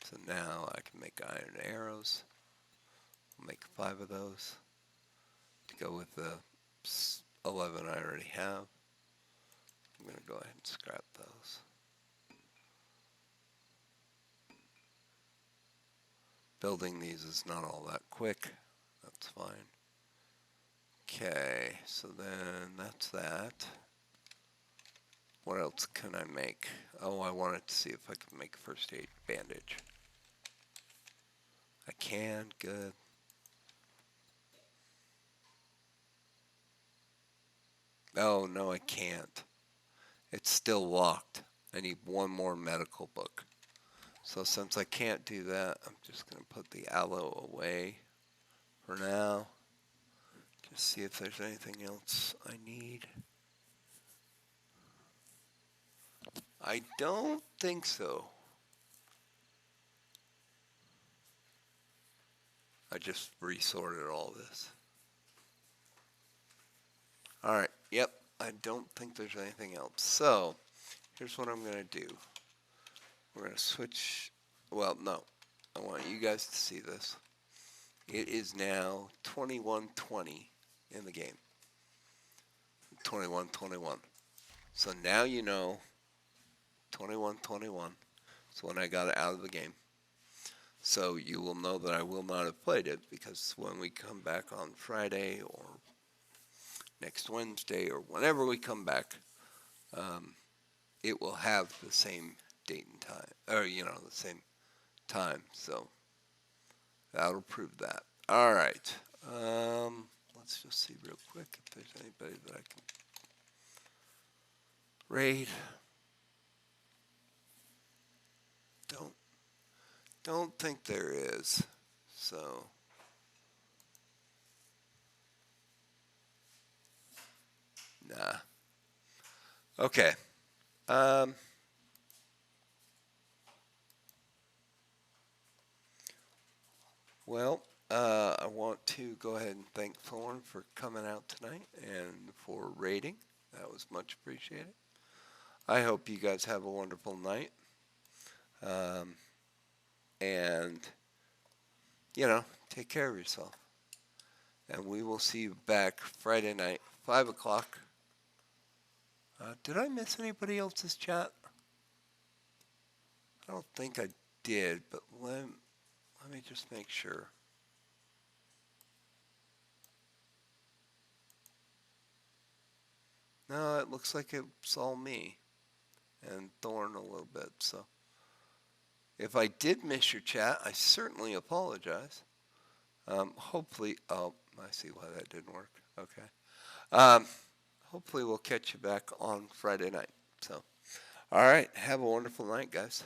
So now I can make iron arrows. I'll make 5 of those to go with the 11 I already have. I'm going to go ahead and scrap those. Building these is not all that quick. That's fine. Okay, so then that's that. What else can I make? Oh, I wanted to see if I could make a first aid bandage. I can, good. Oh, no, I can't. It's still locked. I need one more medical book. So since I can't do that, I'm just going to put the aloe away for now. Just see if there's anything else I need. I don't think so. I just resorted all this. Alright, yep, I don't think there's anything else. So, here's what I'm going to do. We're going to switch, well, no, I want you guys to see this. It is now 21:20 in the game. 21:21. So now you know 21:21 is when I got it out of the game. So you will know that I will not have played it because when we come back on Friday or next Wednesday or whenever we come back, it will have the same date and time, or the same time. So that'll prove that. All right. Let's just see real quick if there's anybody that I can raid. don't think there is. So, nah. Okay. Um, well, I want to go ahead and thank Thorn for coming out tonight and for rating. That was much appreciated. I hope you guys have a wonderful night. Um, and, take care of yourself. And we will see you back Friday night, 5 o'clock. Did I miss anybody else's chat? I don't think I did, but let me just make sure. No, it looks like it's all me and Thorn a little bit. So if I did miss your chat, I certainly apologize. Hopefully, oh, I see why that didn't work. Okay. Um, hopefully we'll catch you back on Friday night. So, all right. Have a wonderful night, guys.